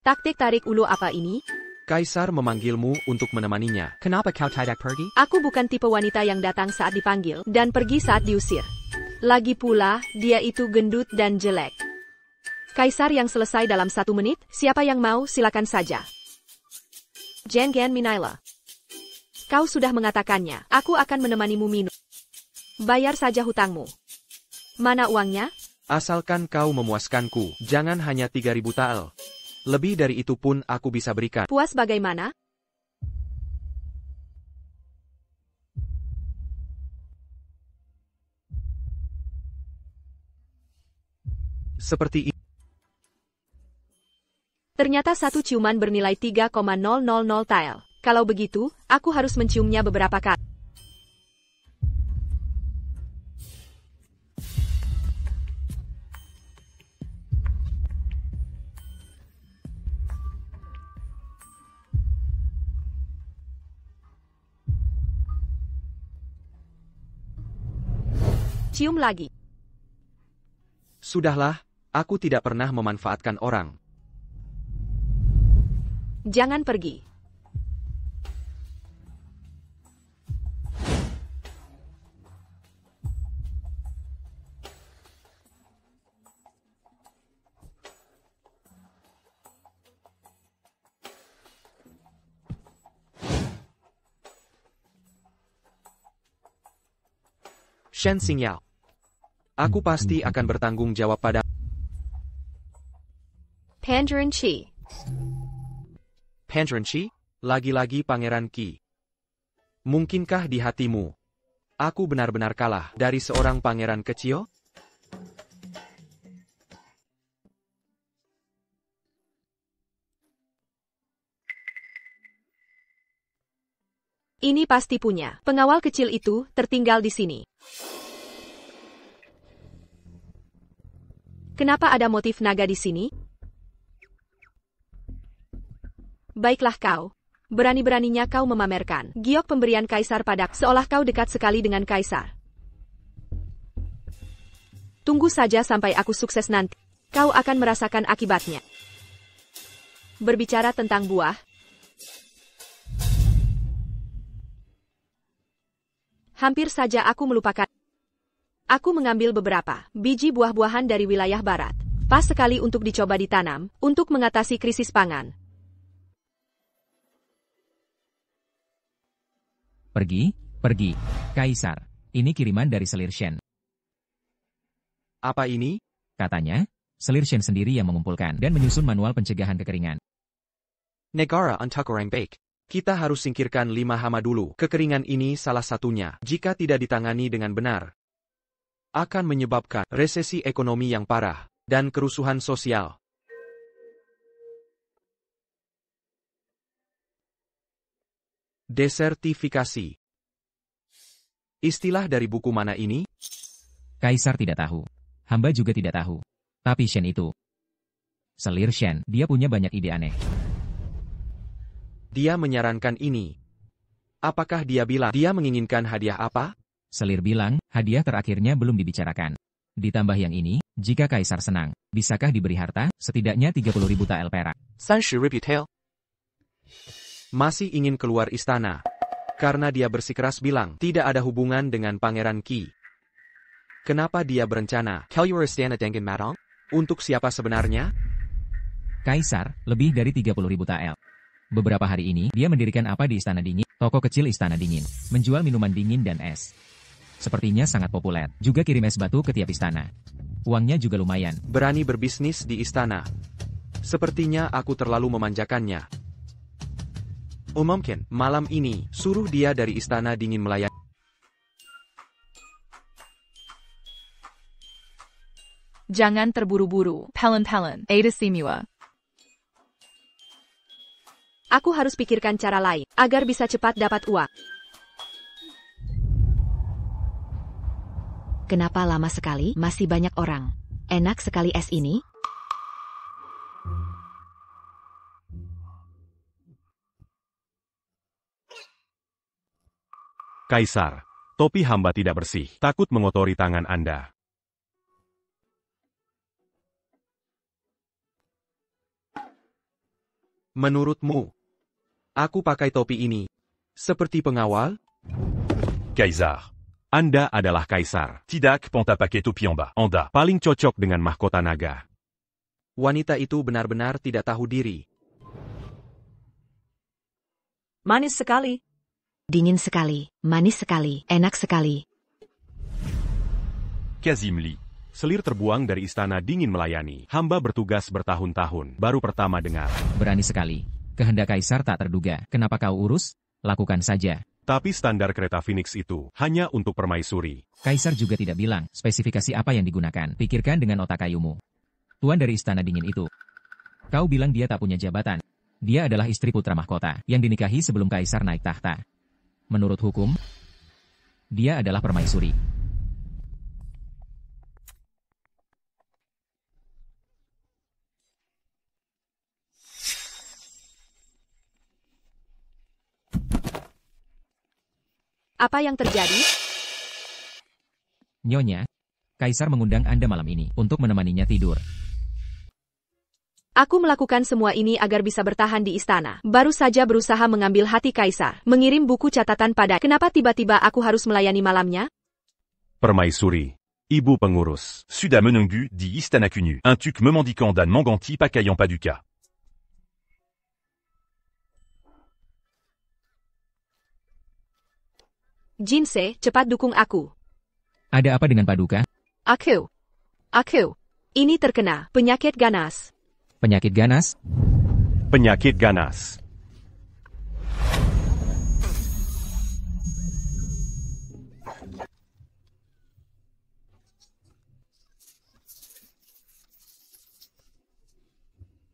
Taktik tarik ulu apa ini? Kaisar memanggilmu untuk menemaninya. Kenapa kau tidak pergi? Aku bukan tipe wanita yang datang saat dipanggil dan pergi saat diusir. Lagi pula, dia itu gendut dan jelek. Kaisar yang selesai dalam 1 menit, siapa yang mau silakan saja. Jangan Minaila. Kau sudah mengatakannya, aku akan menemanimu minum. Bayar saja hutangmu. Mana uangnya? Asalkan kau memuaskanku, jangan hanya 3.000 tael. Lebih dari itu pun aku bisa berikan. Puas bagaimana? Seperti ini. Ternyata satu ciuman bernilai 3,000 tael. Kalau begitu, aku harus menciumnya beberapa kali. Cium lagi. Sudahlah, aku tidak pernah memanfaatkan orang. Jangan pergi. Shen Xingyao. Aku pasti akan bertanggung jawab pada Pangeran Qi. Pangeran Qi, lagi-lagi Pangeran Qi. Mungkinkah di hatimu, aku benar-benar kalah dari seorang pangeran kecil? Ini pasti punya. Pengawal kecil itu tertinggal di sini. Kenapa ada motif naga di sini? Baiklah kau. Berani-beraninya kau memamerkan giok pemberian kaisar padaku, seolah kau dekat sekali dengan kaisar. Tunggu saja sampai aku sukses nanti. Kau akan merasakan akibatnya. Berbicara tentang buah, hampir saja aku melupakan. Aku mengambil beberapa biji buah-buahan dari wilayah barat. Pas sekali untuk dicoba ditanam, untuk mengatasi krisis pangan. Pergi, pergi. Kaisar, ini kiriman dari Selir Shen. Apa ini? Katanya, selir Shen sendiri yang mengumpulkan dan menyusun manual pencegahan kekeringan. Negara untuk orang baik. Kita harus singkirkan 5 hama dulu. Kekeringan ini salah satunya. Jika tidak ditangani dengan benar, akan menyebabkan resesi ekonomi yang parah dan kerusuhan sosial. Desertifikasi. Istilah dari buku mana ini? Kaisar tidak tahu. Hamba juga tidak tahu. Tapi Shen itu. Selir Shen, dia punya banyak ide aneh. Dia menyarankan ini. Apakah dia bilang dia menginginkan hadiah apa? Selir bilang, hadiah terakhirnya belum dibicarakan. Ditambah yang ini, jika Kaisar senang, bisakah diberi harta, setidaknya 30.000 tael perak. 30,000 tael. Masih ingin keluar istana. Karena dia bersikeras bilang, tidak ada hubungan dengan Pangeran Qi. Kenapa dia berencana? Keluar istana dengan Madong? Untuk siapa sebenarnya? Kaisar, lebih dari 30.000 tael. Beberapa hari ini, dia mendirikan apa di Istana Dingin? Toko kecil Istana Dingin. Menjual minuman dingin dan es. Sepertinya sangat populer. Juga kirim es batu ke tiap istana. Uangnya juga lumayan. Berani berbisnis di istana. Sepertinya aku terlalu memanjakannya. Mungkin, malam ini, suruh dia dari Istana Dingin melayani. Jangan terburu-buru. Pelen-pelen. Ada Simua. Aku harus pikirkan cara lain, agar bisa cepat dapat uang. Kenapa lama sekali? Masih banyak orang. Enak sekali es ini. Kaisar, topi hamba tidak bersih. Takut mengotori tangan Anda. Menurutmu, aku pakai topi ini seperti pengawal? Kaisar, Anda adalah Kaisar. Tidak ponta pakai topi Anda. Anda paling cocok dengan mahkota naga. Wanita itu benar-benar tidak tahu diri. Manis sekali. Dingin sekali, manis sekali, enak sekali. Kazimli, selir terbuang dari Istana Dingin melayani. Hamba bertugas bertahun-tahun, baru pertama dengar. Berani sekali. Kehendak Kaisar tak terduga. Kenapa kau urus? Lakukan saja. Tapi standar kereta Phoenix itu hanya untuk permaisuri. Kaisar juga tidak bilang spesifikasi apa yang digunakan. Pikirkan dengan otak kayumu. Tuan dari Istana Dingin itu. Kau bilang dia tak punya jabatan. Dia adalah istri putra mahkota yang dinikahi sebelum Kaisar naik tahta. Menurut hukum, dia adalah permaisuri. Apa yang terjadi? Nyonya, Kaisar mengundang Anda malam ini untuk menemaninya tidur. Aku melakukan semua ini agar bisa bertahan di istana. Baru saja berusaha mengambil hati Kaisar. Mengirim buku catatan pada. Kenapa tiba-tiba aku harus melayani malamnya? Permaisuri, ibu pengurus. Suda menunggu di Istana Kunyu. Un tuk memandikant dan manganti pakaian paduka. Jinse, cepat dukung aku. Ada apa dengan Paduka? Aku. Ini terkena penyakit ganas. Penyakit ganas? Penyakit ganas.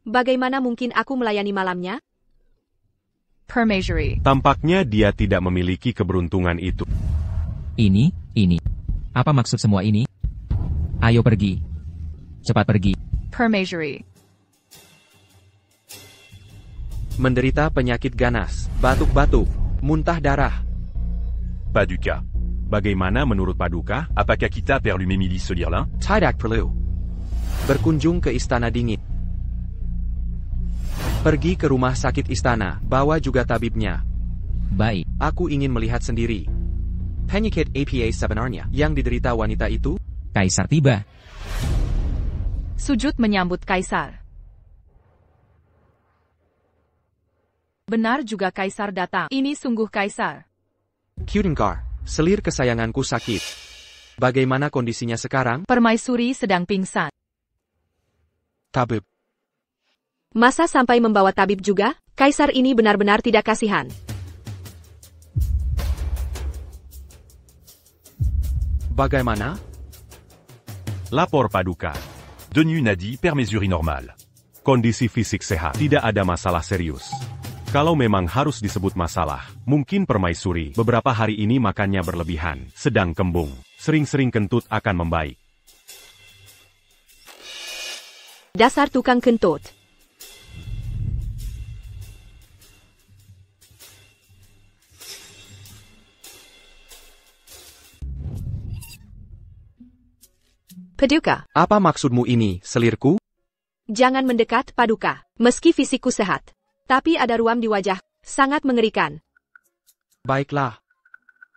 Bagaimana mungkin aku melayani malamnya? Permaisuri. Tampaknya dia tidak memiliki keberuntungan itu. Ini. Apa maksud semua ini? Ayo pergi. Cepat pergi. Permaisuri. Menderita penyakit ganas, batuk-batuk, muntah darah. Paduka. Bagaimana menurut Paduka? Apakah kita perlu memilih selir lain? Tidak perlu. Berkunjung ke Istana Dingin. Pergi ke rumah sakit istana, bawa juga tabibnya. Baik. Aku ingin melihat sendiri. Penyakit apa sebenarnya yang diderita wanita itu? Kaisar tiba. Sujud menyambut Kaisar. Benar juga Kaisar datang. Ini sungguh Kaisar. Kudengar, selir kesayanganku sakit. Bagaimana kondisinya sekarang? Permaisuri sedang pingsan. Tabib. Masa sampai membawa tabib juga? Kaisar ini benar-benar tidak kasihan. Bagaimana? Lapor Paduka. Denyu Nadi permesuri normal. Kondisi fisik sehat, tidak ada masalah serius. Kalau memang harus disebut masalah, mungkin permaisuri beberapa hari ini makannya berlebihan, sedang kembung, sering-sering kentut akan membaik. Dasar tukang kentut. Paduka. Apa maksudmu ini, selirku? Jangan mendekat, Paduka. Meski fisikku sehat, tapi ada ruam di wajah, sangat mengerikan. Baiklah.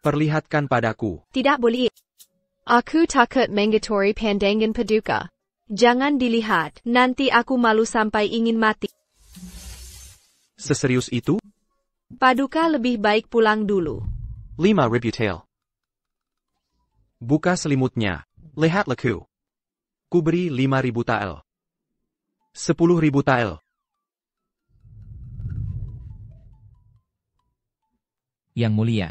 Perlihatkan padaku. Tidak boleh. Aku takut mengatori pandangan Paduka. Jangan dilihat, nanti aku malu sampai ingin mati. Seserius itu? Paduka lebih baik pulang dulu. 5 Rebutel. Buka selimutnya. Lihat leku. Ku beri 5.000 tael. 10.000 tael. Yang Mulia.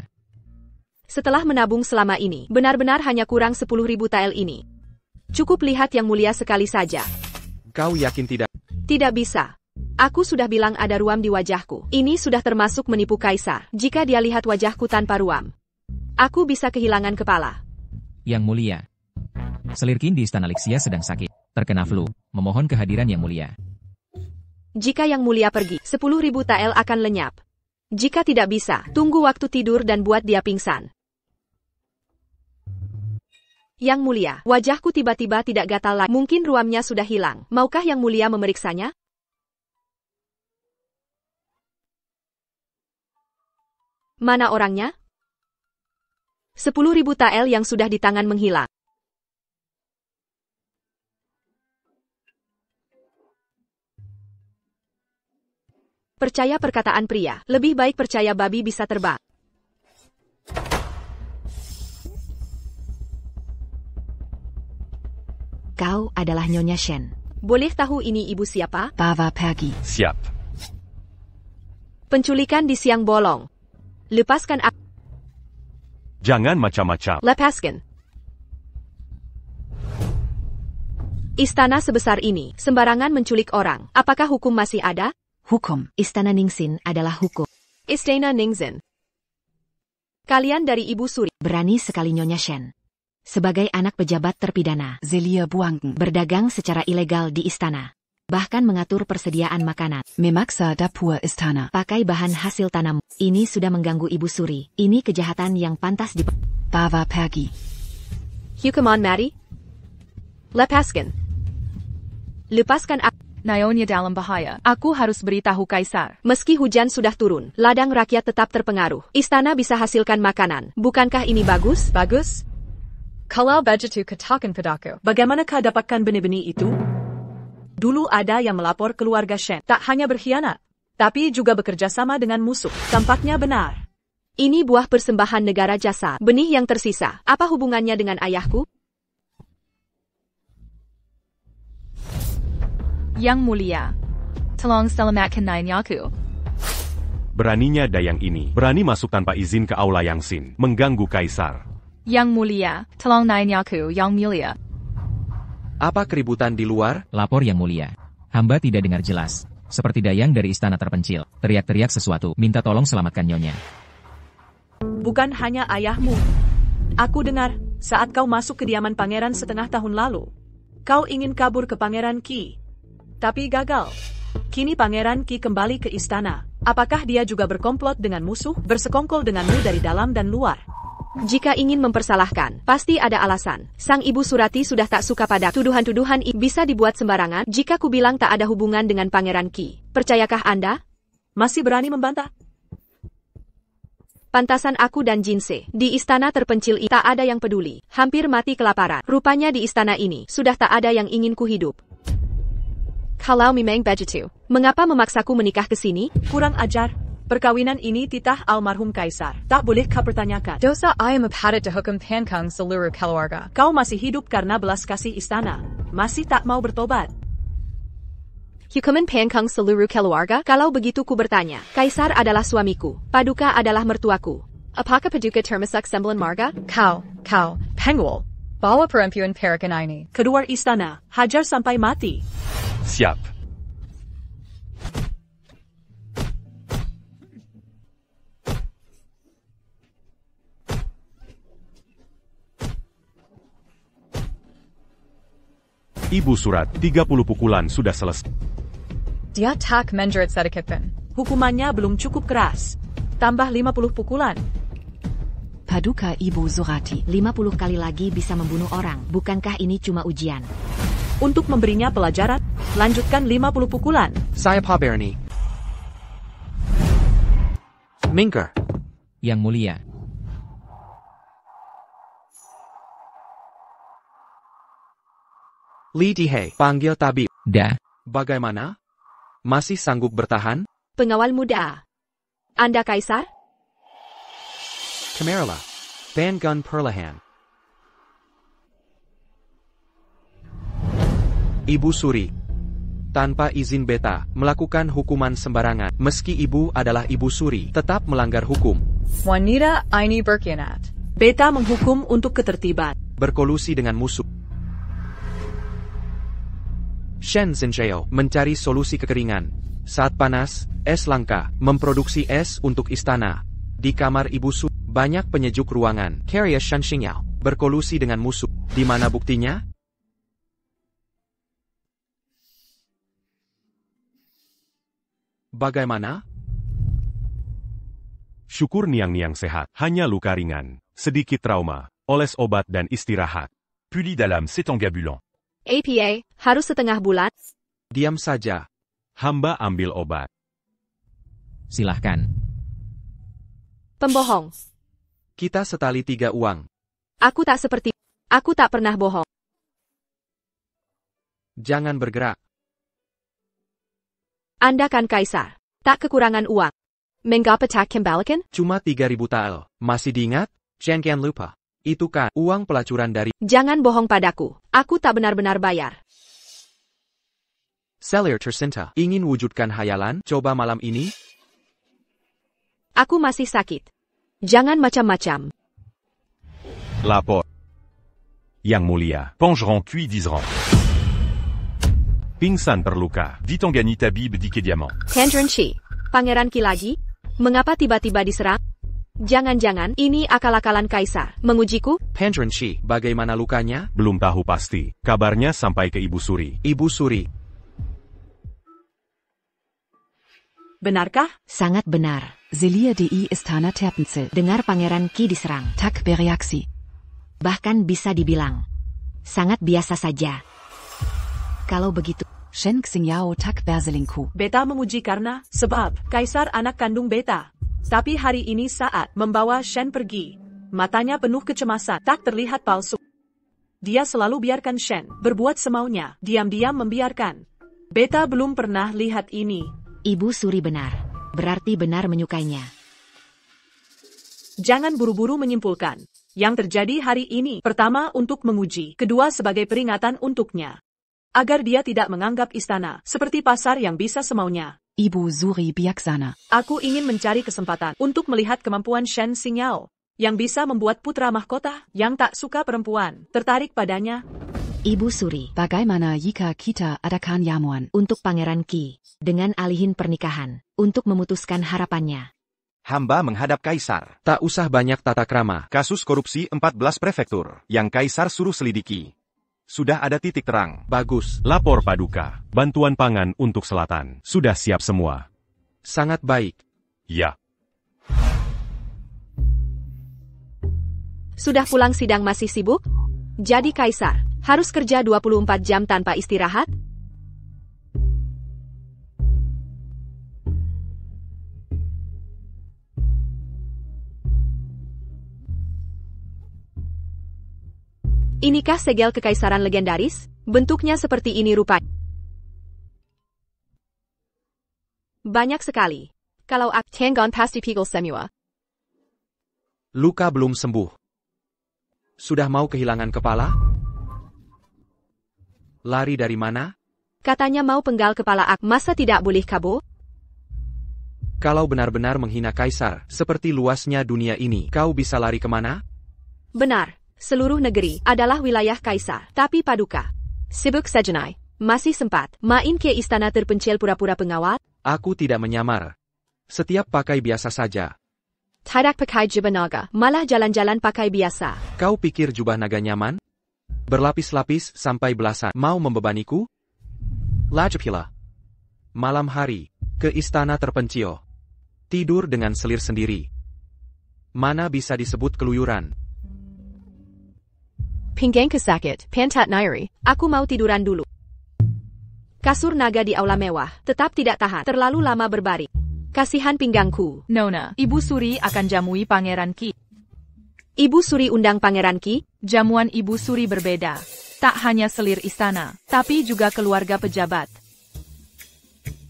Setelah menabung selama ini, benar-benar hanya kurang 10.000 tael ini. Cukup lihat Yang Mulia sekali saja. Kau yakin tidak? Tidak bisa. Aku sudah bilang ada ruam di wajahku. Ini sudah termasuk menipu Kaisar. Jika dia lihat wajahku tanpa ruam, aku bisa kehilangan kepala. Yang Mulia. Selirkin di Istana Lixia sedang sakit, terkena flu, memohon kehadiran Yang Mulia. Jika Yang Mulia pergi, 10.000 tael akan lenyap. Jika tidak bisa, tunggu waktu tidur dan buat dia pingsan. Yang Mulia, wajahku tiba-tiba tidak gatal lagi. Mungkin ruamnya sudah hilang. Maukah Yang Mulia memeriksanya? Mana orangnya? 10.000 tael yang sudah di tangan menghilang. Percaya perkataan pria, lebih baik percaya babi bisa terbang. Kau adalah Nyonya Shen. Boleh tahu ini ibu siapa? Bava Pergi. Siap. Penculikan di siang bolong. Lepaskan aku. Jangan macam-macam. Lepaskan. Istana sebesar ini, sembarangan menculik orang. Apakah hukum masih ada? Hukum. Istana Ningxin adalah hukum. Istana Ningxin. Kalian dari Ibu Suri. Berani sekali Nyonya Shen. Sebagai anak pejabat terpidana, Zelia Buanggen. berdagang secara ilegal di istana. Bahkan mengatur persediaan makanan. Memaksa dapur istana. Pakai bahan hasil tanam. Ini sudah mengganggu Ibu Suri. Ini kejahatan yang pantas di... Bava Pergi. Hukuman mati. Lepaskan. Lepaskan aku. Nyonya dalam bahaya. Aku harus beritahu Kaisar. Meski hujan sudah turun, ladang rakyat tetap terpengaruh. Istana bisa hasilkan makanan. Bukankah ini bagus? Bagus? Kalau begitu katakan padaku, bagaimanakah dapatkan benih-benih itu? Dulu ada yang melapor keluarga Shen. Tak hanya berkhianat, tapi juga bekerja sama dengan musuh. Tampaknya benar. Ini buah persembahan negara jasa. Benih yang tersisa. Apa hubungannya dengan ayahku? Yang Mulia. Tolong selamatkan Nyonya. Beraninya Dayang ini, berani masuk tanpa izin ke aula Yangxin, mengganggu Kaisar. Yang Mulia, tolong Nyonya Yang Mulia. Apa keributan di luar? Lapor Yang Mulia. Hamba tidak dengar jelas. Seperti Dayang dari istana terpencil. Teriak-teriak sesuatu. Minta tolong selamatkan Nyonya. Bukan hanya ayahmu. Aku dengar, saat kau masuk kediaman pangeran setengah tahun lalu, kau ingin kabur ke Pangeran Qi. Tapi gagal. Kini Pangeran Qi kembali ke istana. Apakah dia juga berkomplot dengan musuh, bersekongkol denganmu dari dalam dan luar? Jika ingin mempersalahkan, pasti ada alasan. Sang Ibu Surati sudah tak suka pada tuduhan-tuduhan bisa dibuat sembarangan. Jika ku bilang tak ada hubungan dengan Pangeran Qi, percayakah Anda? Masih berani membantah? Pantasan aku dan Jinse di istana terpencil ini tak ada yang peduli. Hampir mati kelaparan. Rupanya di istana ini sudah tak ada yang ingin ku hidup. Kalau memang begitu, mengapa memaksaku menikah ke sini? Kurang ajar. Perkawinan ini titah almarhum kaisar. Tak boleh kau pertanyakan. Dosa ayam abhadat dihukum pankang seluruh keluarga. Kau masih hidup karena belas kasih istana. Masih tak mau bertobat. Hukuman pankang seluruh keluarga? Kalau begitu ku bertanya. Kaisar adalah suamiku. Paduka adalah mertuaku. Apakah Paduka termasuk sembilan marga? Kau, Penguol. Bawa perempuan perakan ini. Keluar istana. Hajar sampai mati. Siap. Ibu surat, 30 pukulan sudah selesai. Dia tak menjerit sedikitpun. Hukumannya belum cukup keras. Tambah 50 pukulan. Paduka Ibu Surati. 50 kali lagi bisa membunuh orang. Bukankah ini cuma ujian? Untuk memberinya pelajaran, lanjutkan 50 pukulan. Saya Pak Bernie. Minker. Yang mulia. Li Tihei, panggil tabib. Dah. Bagaimana? Masih sanggup bertahan? Pengawal muda. Anda kaisar? Kamerala. Ban gun perlahan. Ibu Suri. Tanpa izin beta, melakukan hukuman sembarangan. Meski ibu adalah ibu suri, tetap melanggar hukum. Wanita ini berkhianat. Beta menghukum untuk ketertiban. Berkolusi dengan musuh. Shen Zhenshao mencari solusi kekeringan. Saat panas, es langka, memproduksi es untuk istana. Di kamar ibu Su, banyak penyejuk ruangan. Karya Shen Xingyao berkolusi dengan musuh. Di mana buktinya? Bagaimana? Syukur Niang-Niang sehat, hanya luka ringan, sedikit trauma, oles obat dan istirahat. Puli Dalam, c'est engabulant. APA, harus setengah bulan. Diam saja. Hamba ambil obat. Silahkan. Pembohong. Kita setali 3 uang. Aku tak pernah bohong. Jangan bergerak. Anda kan kaisar. Tak kekurangan uang. Mengapa tak kembalikan? Cuma 3.000 tael. Masih diingat? Jangan lupa. Itu kan uang pelacuran dari... Jangan bohong padaku. Aku tak benar-benar bayar. Selir tersinta. Ingin wujudkan hayalan? Coba malam ini? Aku masih sakit. Jangan macam-macam. Lapor. Yang mulia. Pangeran cuit Dizran. Pingsan terluka. Ditangani tabib di Kediaman. Tendron Chi. Pangeran Ki lagi? Mengapa tiba-tiba diserang? Jangan-jangan ini akal-akalan kaisar. Mengujiku? Pandren Shi, bagaimana lukanya? Belum tahu pasti. Kabarnya sampai ke Ibu Suri. Ibu Suri. Benarkah? Sangat benar. Zelia di Istana Terpencil. Dengar Pangeran Ki diserang. Tak bereaksi. Bahkan bisa dibilang sangat biasa saja. Kalau begitu, Shen Xingyao tak berselingkuh. Beta memuji karena sebab kaisar anak kandung beta. Tapi hari ini saat membawa Shen pergi, matanya penuh kecemasan, tak terlihat palsu. Dia selalu biarkan Shen berbuat semaunya, diam-diam membiarkan. Beta belum pernah lihat ini. Ibu Suri benar. Berarti benar menyukainya. Jangan buru-buru menyimpulkan. Yang terjadi hari ini, pertama untuk menguji, kedua sebagai peringatan untuknya. Agar dia tidak menganggap istana seperti pasar yang bisa semaunya. Ibu Suri bijaksana. Aku ingin mencari kesempatan untuk melihat kemampuan Shen Xingyao yang bisa membuat putra mahkota yang tak suka perempuan tertarik padanya. Ibu Suri. Bagaimana jika kita adakan jamuan Untuk Pangeran Ki, dengan alihin pernikahan, untuk memutuskan harapannya. Hamba menghadap kaisar. Tak usah banyak tata krama. Kasus korupsi 14 prefektur yang kaisar suruh selidiki. Sudah ada titik terang. Bagus. Lapor Paduka. Bantuan pangan untuk selatan. Sudah siap semua. Sangat baik. Ya. Sudah pulang sidang masih sibuk? Jadi kaisar, harus kerja 24 jam tanpa istirahat? Inikah segel kekaisaran legendaris? Bentuknya seperti ini rupanya. Banyak sekali. Kalau aku Tanggon pasti pigil semua. Luka belum sembuh. Sudah mau kehilangan kepala? Lari dari mana? Katanya mau penggal kepala aku. Masa tidak boleh kabur? Kalau benar-benar menghina Kaisar, seperti luasnya dunia ini, kau bisa lari kemana? Benar. Seluruh negeri adalah wilayah Kaisar. Tapi Paduka sibuk sejenai. Masih sempat main ke istana terpencil pura-pura pengawal? Aku tidak menyamar. Setiap pakai biasa saja. Tidak pakai jubah naga, malah jalan-jalan pakai biasa. Kau pikir jubah naga nyaman? Berlapis-lapis sampai belasan. Mau membebaniku? Lajapila. Malam hari, ke istana terpencil. Tidur dengan selir sendiri. Mana bisa disebut keluyuran? Pinggang kesakit, pantat nairi. Aku mau tiduran dulu. Kasur naga di aula mewah, tetap tidak tahan. Terlalu lama berbaring. Kasihan pinggangku. Nona, Ibu Suri akan jamui Pangeran Ki. Ibu Suri undang Pangeran Ki? Jamuan Ibu Suri berbeda. Tak hanya selir istana, tapi juga keluarga pejabat.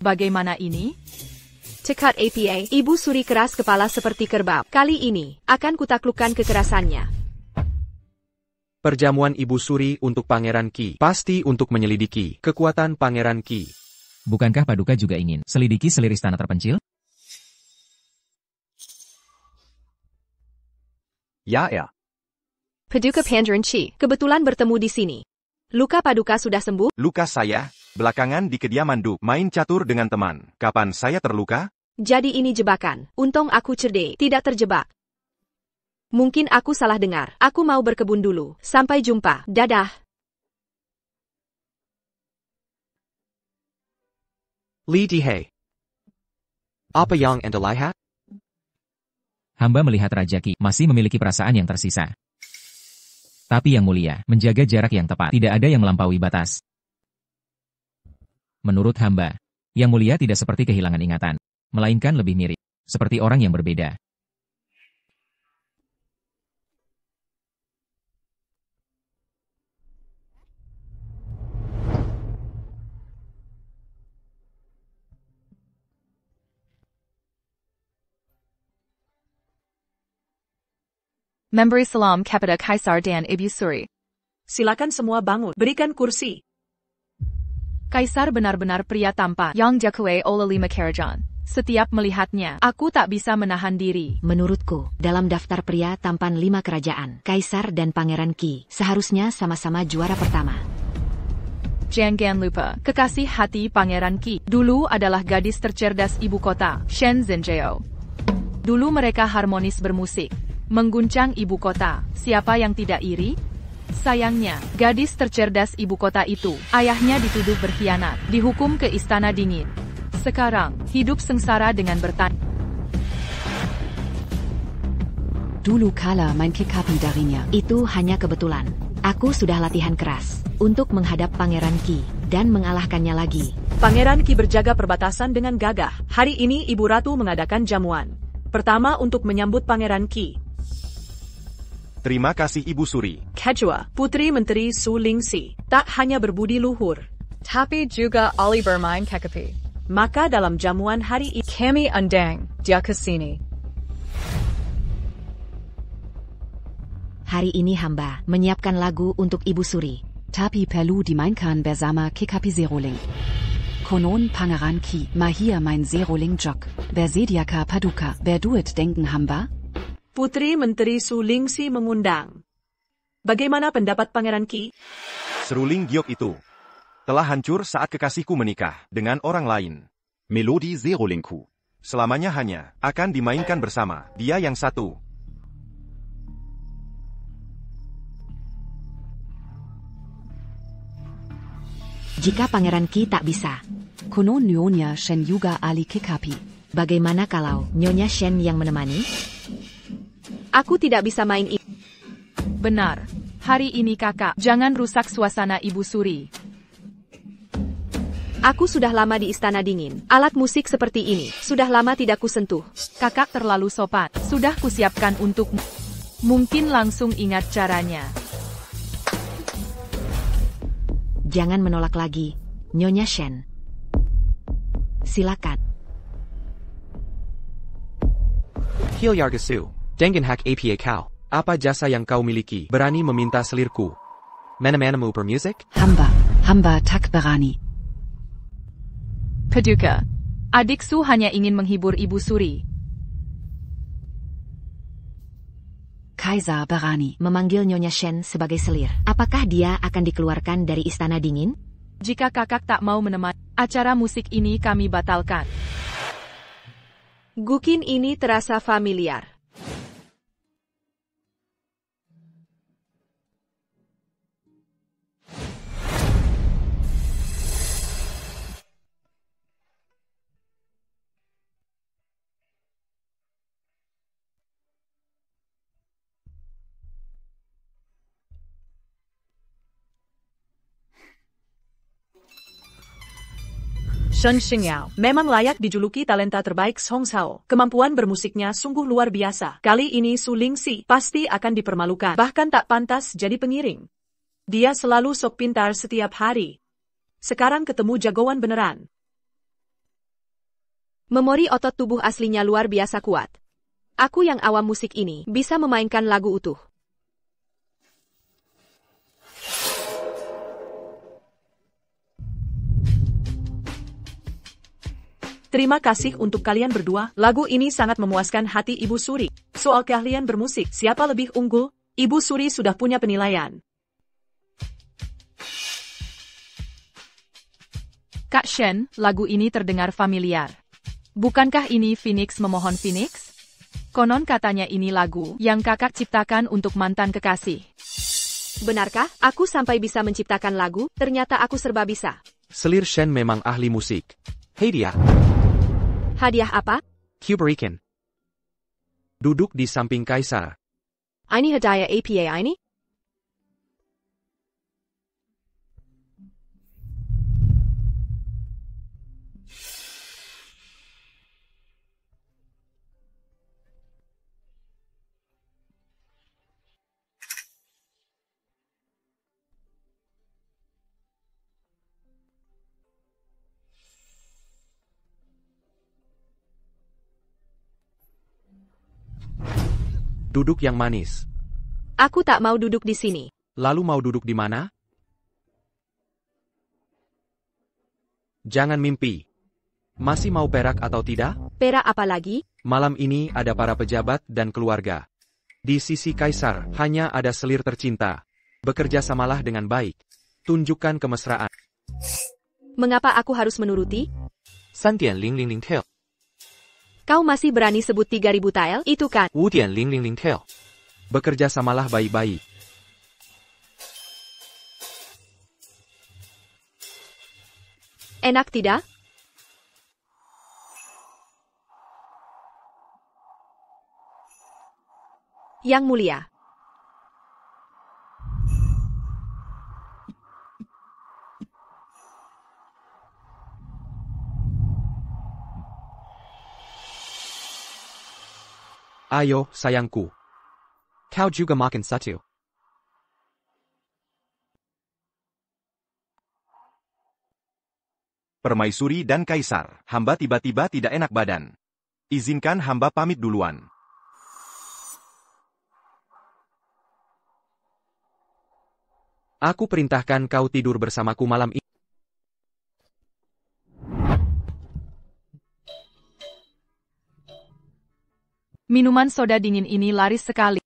Bagaimana ini? Cekat APA, Ibu Suri keras kepala seperti kerbau. Kali ini, akan kutaklukkan kekerasannya. Perjamuan Ibu Suri untuk Pangeran Ki. Pasti untuk menyelidiki kekuatan Pangeran Ki. Bukankah Paduka juga ingin selidiki selir istana terpencil? Ya. Paduka Pangeran Ki, kebetulan bertemu di sini. Luka Paduka sudah sembuh? Luka saya, belakangan di kediaman Du, main catur dengan teman. Kapan saya terluka? Jadi ini jebakan. Untung aku cerdik, tidak terjebak. Mungkin aku salah dengar. Aku mau berkebun dulu. Sampai jumpa. Dadah. Li Dihei. Apa yang Anda lihat? Hamba melihat Raja Ki masih memiliki perasaan yang tersisa. Tapi yang mulia, menjaga jarak yang tepat. Tidak ada yang melampaui batas. Menurut hamba, yang mulia tidak seperti kehilangan ingatan, melainkan lebih mirip, seperti orang yang berbeda. Memberi salam kepada Kaisar dan Ibu Suri. Silakan semua bangun. Berikan kursi. Kaisar benar-benar pria tampan yang diakui oleh 5 kerajaan. Setiap melihatnya, aku tak bisa menahan diri. Menurutku, dalam daftar pria tampan 5 kerajaan, Kaisar dan Pangeran Ki seharusnya sama-sama juara pertama. Jangan lupa, kekasih hati Pangeran Ki dulu adalah gadis tercerdas ibu kota, Shen Zhenjiao. Dulu mereka harmonis bermusik, mengguncang ibu kota. Siapa yang tidak iri? Sayangnya, gadis tercerdas ibu kota itu, ayahnya dituduh berkhianat, dihukum ke Istana Dingin. Sekarang, hidup sengsara dengan bertanya. Dulu kala main kekapi darinya. Itu hanya kebetulan. Aku sudah latihan keras untuk menghadap Pangeran Ki dan mengalahkannya lagi. Pangeran Ki berjaga perbatasan dengan gagah. Hari ini Ibu Ratu mengadakan jamuan. Pertama untuk menyambut Pangeran Ki. Terima kasih Ibu Suri. Kedua, Putri Menteri Su Lingxi tak hanya berbudi luhur, Tapi juga ahli bermain kekapi. maka dalam jamuan hari ini Kami undang dia ke sini. Hari ini hamba menyiapkan lagu untuk Ibu Suri. Tapi perlu dimainkan bersama kekapi Seroling. Konon Pangeran Ki, mahir mein Seroling Jok. Bersediaka Paduka, berduet denken hamba? Putri Menteri Su Lingxi mengundang. Bagaimana pendapat Pangeran Ki? Seruling giok itu telah hancur saat kekasihku menikah dengan orang lain. Melodi Serolingku. Selamanya hanya akan dimainkan bersama dia yang satu. Jika Pangeran Ki tak bisa, Konon Nyonya Shen Yuga Ali kekapi. bagaimana kalau Nyonya Shen yang menemani? Aku tidak bisa main ini. Benar. Hari ini kakak, jangan rusak suasana Ibu Suri. Aku sudah lama di Istana Dingin. Alat musik seperti ini, sudah lama tidak kusentuh. Kakak terlalu sopan. Sudah kusiapkan untukmu. Mungkin langsung ingat caranya. Jangan menolak lagi, Nyonya Shen. Silakan. Hilyargasu. Dengenhak apa kau. Apa jasa yang kau miliki berani meminta selirku? Mana-manamu bermusik? Hamba tak berani. Paduka. Adik Su hanya ingin menghibur Ibu Suri. Kaisar berani. Memanggil Nyonya Shen sebagai selir. Apakah dia akan dikeluarkan dari Istana Dingin? Jika kakak tak mau menemani acara musik ini, kami batalkan. Gukin ini terasa familiar. Shen Xingyao memang layak dijuluki talenta terbaik Song Sao. Kemampuan bermusiknya sungguh luar biasa. Kali ini Su Lingxi pasti akan dipermalukan. Bahkan tak pantas jadi pengiring. Dia selalu sok pintar setiap hari. Sekarang ketemu jagoan beneran. Memori otot tubuh aslinya luar biasa kuat. Aku yang awam musik ini bisa memainkan lagu utuh. Terima kasih untuk kalian berdua. Lagu ini sangat memuaskan hati Ibu Suri. Soal keahlian bermusik, siapa lebih unggul? Ibu Suri sudah punya penilaian. Kak Shen, lagu ini terdengar familiar. Bukankah ini Phoenix memohon Phoenix? Konon katanya ini lagu yang kakak ciptakan untuk mantan kekasih. Benarkah? Aku sampai bisa menciptakan lagu, ternyata aku serba bisa. Selir Shen memang ahli musik. Hadiah. Hadiah apa? Kuberikan. Duduk di samping kaisar. Ini hadiah apa ini? Duduk yang manis. Aku tak mau duduk di sini. Lalu mau duduk di mana? Jangan mimpi. Masih mau perak atau tidak? Perak apa lagi? Malam ini ada para pejabat dan keluarga. Di sisi kaisar hanya ada selir tercinta. Bekerja samalah dengan baik. Tunjukkan kemesraan. Mengapa aku harus menuruti? Sandian Ling Ling Ling Tail. Kau masih berani sebut 3.000 tael, itu kan? Wudian Ling Ling Ling Tail. Bekerja samalah baik-baik. Enak tidak? Yang mulia. Ayo, sayangku. Kau juga makan satu. Permaisuri dan Kaisar, hamba tiba-tiba tidak enak badan. Izinkan hamba pamit duluan. Aku perintahkan kau tidur bersamaku malam ini. Minuman soda dingin ini laris sekali.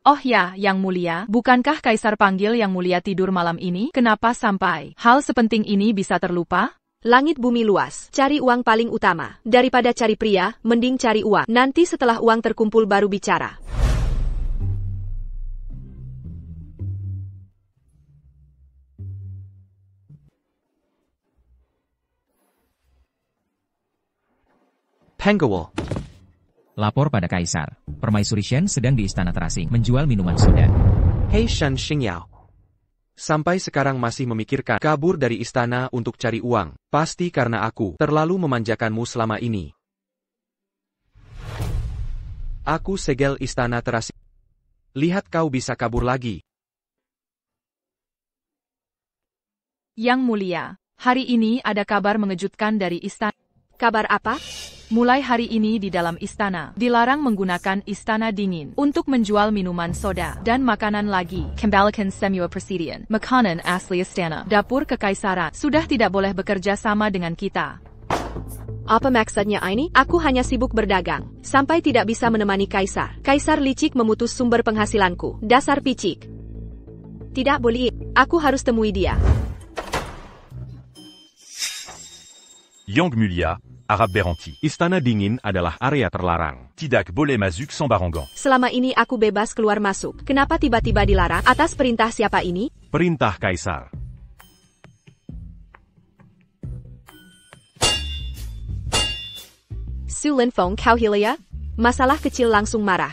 Oh ya, Yang Mulia, bukankah Kaisar panggil Yang Mulia tidur malam ini? Kenapa sampai hal sepenting ini bisa terlupa? Langit bumi luas, cari uang paling utama. Daripada cari pria, mending cari uang. Nanti setelah uang terkumpul baru bicara. Penggawal. Lapor pada Kaisar. Permaisuri Shen sedang di istana terasing, menjual minuman soda. Hei Shen Xingyao. Sampai sekarang masih memikirkan kabur dari istana untuk cari uang. Pasti karena aku terlalu memanjakanmu selama ini. Aku segel istana terasing. Lihat kau bisa kabur lagi. Yang Mulia, hari ini ada kabar mengejutkan dari istana. Kabar apa? Mulai hari ini di dalam istana, dilarang menggunakan istana dingin untuk menjual minuman soda dan makanan lagi. Kembalikan semua persediaan makanan asli istana. Dapur kekaisaran sudah tidak boleh bekerja sama dengan kita. Apa maksudnya ini? Aku hanya sibuk berdagang, sampai tidak bisa menemani kaisar. Kaisar licik memutus sumber penghasilanku. Dasar picik. Tidak boleh, aku harus temui dia. Yang Mulia, Arab Beranti. Istana dingin adalah area terlarang. Tidak boleh masuk sembarangan. Selama ini aku bebas keluar masuk. Kenapa tiba-tiba dilarang? Atas perintah siapa ini? Perintah kaisar. Su Linfeng kau hilia? Masalah kecil langsung marah.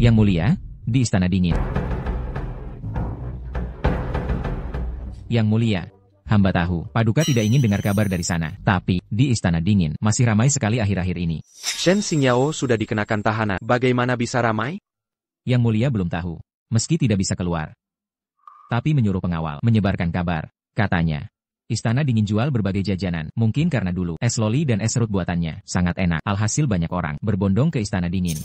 Yang Mulia, di Istana Dingin. Yang Mulia, hamba tahu, Paduka tidak ingin dengar kabar dari sana. Tapi, di Istana Dingin, masih ramai sekali akhir-akhir ini. Shen Xingyao sudah dikenakan tahanan. Bagaimana bisa ramai? Yang Mulia belum tahu, meski tidak bisa keluar. Tapi menyuruh pengawal, menyebarkan kabar. Katanya, Istana Dingin jual berbagai jajanan, mungkin karena dulu es loli dan es serut buatannya sangat enak. Alhasil banyak orang berbondong ke Istana Dingin.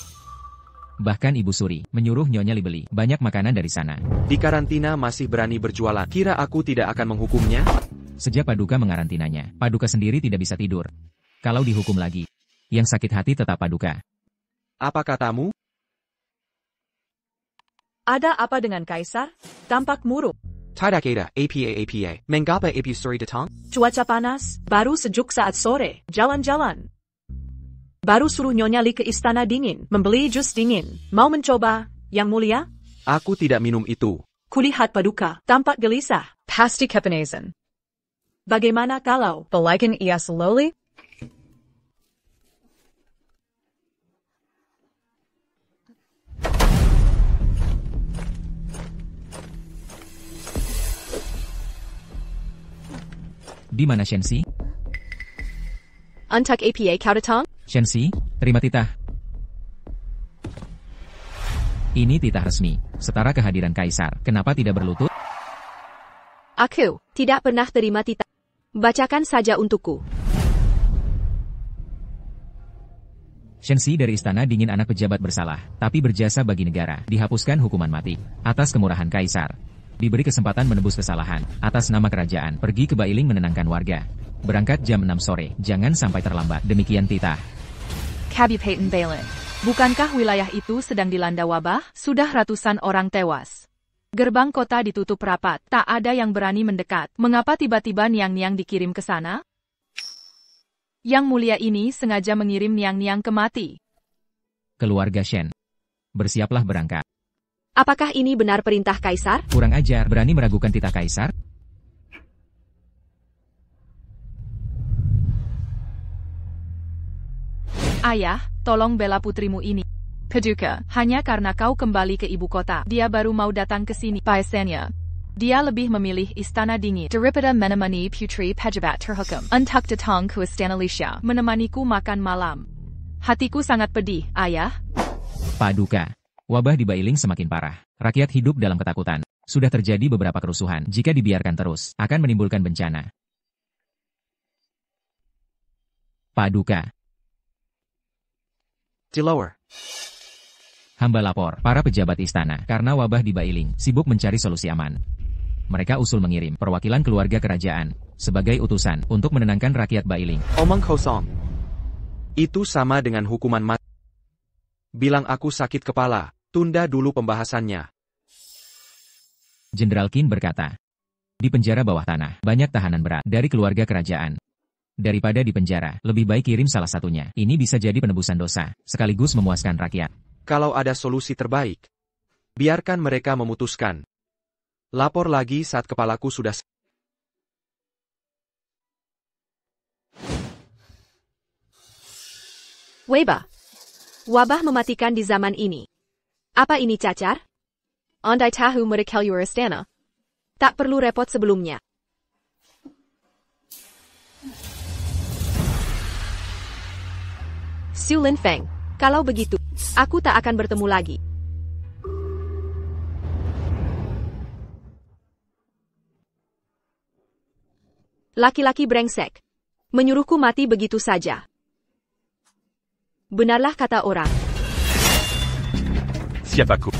Bahkan Ibu Suri menyuruh Nyonya Li beli banyak makanan dari sana. Di karantina masih berani berjualan. Kira aku tidak akan menghukumnya? Sejak Paduka mengarantinanya, Paduka sendiri tidak bisa tidur. Kalau dihukum lagi, yang sakit hati tetap Paduka. Apa katamu? Ada apa dengan kaisar? Tampak murung. Tidak ada, apa. Mengapa Ibu Suri datang? Cuaca panas, baru sejuk saat sore, jalan-jalan. Baru suruh Nyonya Li ke Istana Dingin, membeli jus dingin. Mau mencoba, Yang Mulia? Aku tidak minum itu. Kulihat Paduka, tampak gelisah. Pasti kepenesan. Bagaimana kalau balikan ia slowly? Di mana Shenxi? Untuk apa kau datang? Shenxi, terima titah. Ini titah resmi, setara kehadiran kaisar. Kenapa tidak berlutut? Aku tidak pernah terima titah. Bacakan saja untukku. Shenxi dari Istana Dingin, anak pejabat bersalah, tapi berjasa bagi negara, dihapuskan hukuman mati. Atas kemurahan kaisar. Diberi kesempatan menebus kesalahan, atas nama kerajaan, pergi ke Bailing menenangkan warga. Berangkat jam 6 sore, jangan sampai terlambat. Demikian titah. Kabupaten Bailing. Bukankah wilayah itu sedang dilanda wabah? Sudah ratusan orang tewas. Gerbang kota ditutup rapat, tak ada yang berani mendekat. Mengapa tiba-tiba Niang-Niang dikirim ke sana? Yang Mulia ini sengaja mengirim Niang-Niang ke mati. Keluarga Shen, bersiaplah berangkat. Apakah ini benar perintah kaisar? Kurang ajar, berani meragukan titah kaisar? Ayah, tolong bela putrimu ini. Paduka, hanya karena kau kembali ke ibu kota, dia baru mau datang ke sini. Paisanya, dia lebih memilih Istana Dingin daripada menemani putri pejabat terhukum. Untuk datang ke Istana Lisha, menemaniku makan malam. Hatiku sangat pedih, ayah. Paduka, wabah di Bailing semakin parah. Rakyat hidup dalam ketakutan. Sudah terjadi beberapa kerusuhan. Jika dibiarkan terus, akan menimbulkan bencana. Paduka. Di lower. Hamba lapor, para pejabat istana, karena wabah di Bailing, sibuk mencari solusi aman. Mereka usul mengirim perwakilan keluarga kerajaan, sebagai utusan, untuk menenangkan rakyat Bailing. Omong kosong. Itu sama dengan hukuman mati. Bilang aku sakit kepala, tunda dulu pembahasannya. Jenderal Qin berkata, di penjara bawah tanah, banyak tahanan berat dari keluarga kerajaan. Daripada di penjara, lebih baik kirim salah satunya. Ini bisa jadi penebusan dosa, sekaligus memuaskan rakyat. Kalau ada solusi terbaik, biarkan mereka memutuskan. Lapor lagi saat kepalaku sudah... Wabah. Wabah mematikan di zaman ini. Apa ini cacar? Andai tahu mereka istana. Tak perlu repot sebelumnya. Su Linfeng, kalau begitu, aku tak akan bertemu lagi. Laki-laki brengsek. Menyuruhku mati begitu saja. Benarlah kata orang. Siapaku?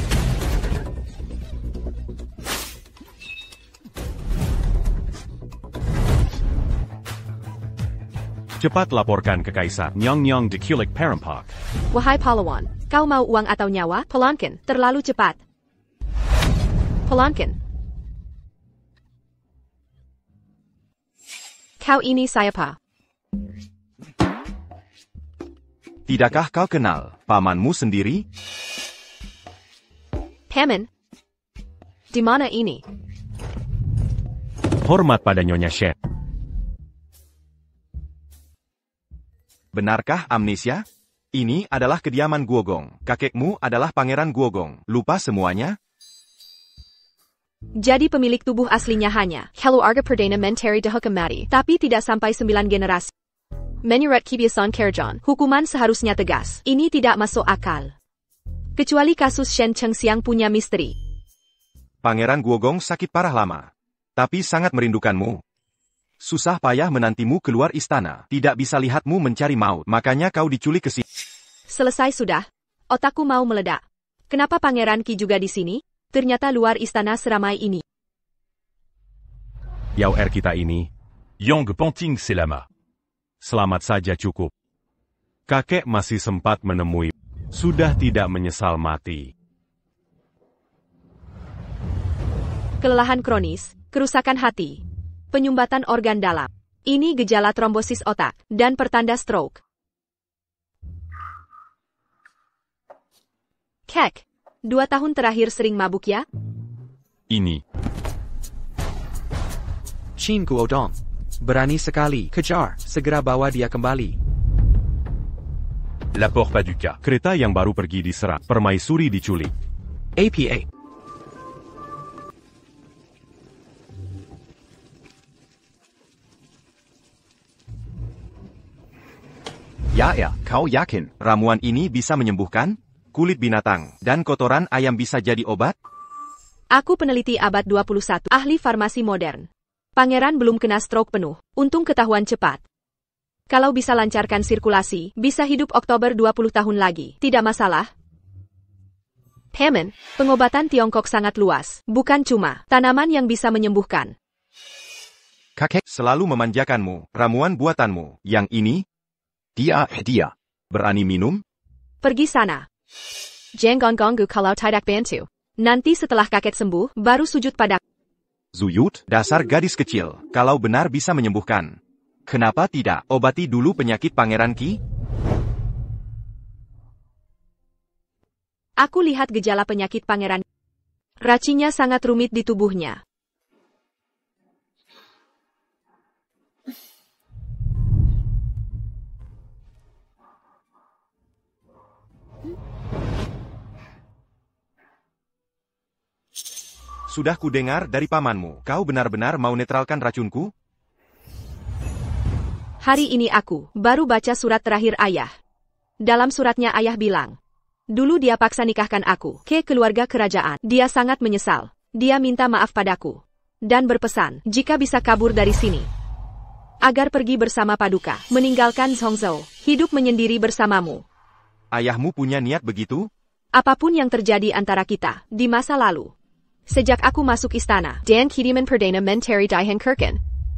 Cepat laporkan ke Kaisar. Nyong de Kulik Parampak. Wahai pahlawan, kau mau uang atau nyawa? Pelankan, terlalu cepat. Pelankan. Kau ini siapa? Tidakkah kau kenal pamanmu sendiri? Paman? Di mana ini? Hormat pada Nyonya Chef. Benarkah amnesia? Ini adalah kediaman Guogong. Kakekmu adalah Pangeran Guogong. Lupa semuanya? Jadi pemilik tubuh aslinya hanya Keluarga Perdana Menteri Dahukam tapi tidak sampai 9 generasi. Menurut Kebiasaan Kerajaan, hukuman seharusnya tegas. Ini tidak masuk akal. Kecuali kasus Shen Chengxiang punya misteri. Pangeran Guogong sakit parah lama. Tapi sangat merindukanmu. Susah payah menantimu keluar istana. Tidak bisa lihatmu mencari maut. Makanya kau diculik ke sini. Selesai sudah. Otakku mau meledak. Kenapa Pangeran Qi juga di sini? Ternyata luar istana seramai ini. Yao Er kita ini. Yang Ponting Selama. Selamat saja cukup. Kakek masih sempat menemui. Sudah tidak menyesal mati. Kelelahan kronis, kerusakan hati, penyumbatan organ dalam. Ini gejala trombosis otak dan pertanda stroke. Kek, 2 tahun terakhir sering mabuk ya? Ini. Qin Guodong. Berani sekali. Kejar. Segera bawa dia kembali. Lapor Paduka. Kereta yang baru pergi diserang. Permaisuri diculik. APA. Ya, kau yakin ramuan ini bisa menyembuhkan? Kulit binatang dan kotoran ayam bisa jadi obat? Aku peneliti abad 21, ahli farmasi modern. Pangeran belum kena stroke penuh, untung ketahuan cepat. Kalau bisa lancarkan sirkulasi, bisa hidup Oktober 20 tahun lagi, tidak masalah. Paman, pengobatan Tiongkok sangat luas, bukan cuma tanaman yang bisa menyembuhkan. Kakek selalu memanjakanmu, ramuan buatanmu. Yang ini? Dia. Berani minum? Pergi sana. Jangan ganggu kalau tidak bantu. Nanti setelah kakek sembuh, baru sujud pada. Zuyut, dasar gadis kecil, kalau benar bisa menyembuhkan. Kenapa tidak obati dulu penyakit Pangeran Qi? Aku lihat gejala penyakit Pangeran. Racinya sangat rumit di tubuhnya. Sudah kudengar dari pamanmu, kau benar-benar mau netralkan racunku? Hari ini aku baru baca surat terakhir ayah. Dalam suratnya ayah bilang, dulu dia paksa nikahkan aku ke keluarga kerajaan. Dia sangat menyesal. Dia minta maaf padaku. Dan berpesan, jika bisa kabur dari sini. Agar pergi bersama Paduka, meninggalkan Zhongzhou, hidup menyendiri bersamamu. Ayahmu punya niat begitu? Apapun yang terjadi antara kita, di masa lalu. Sejak aku masuk istana, dan Kediaman Perdana Menteri Daihan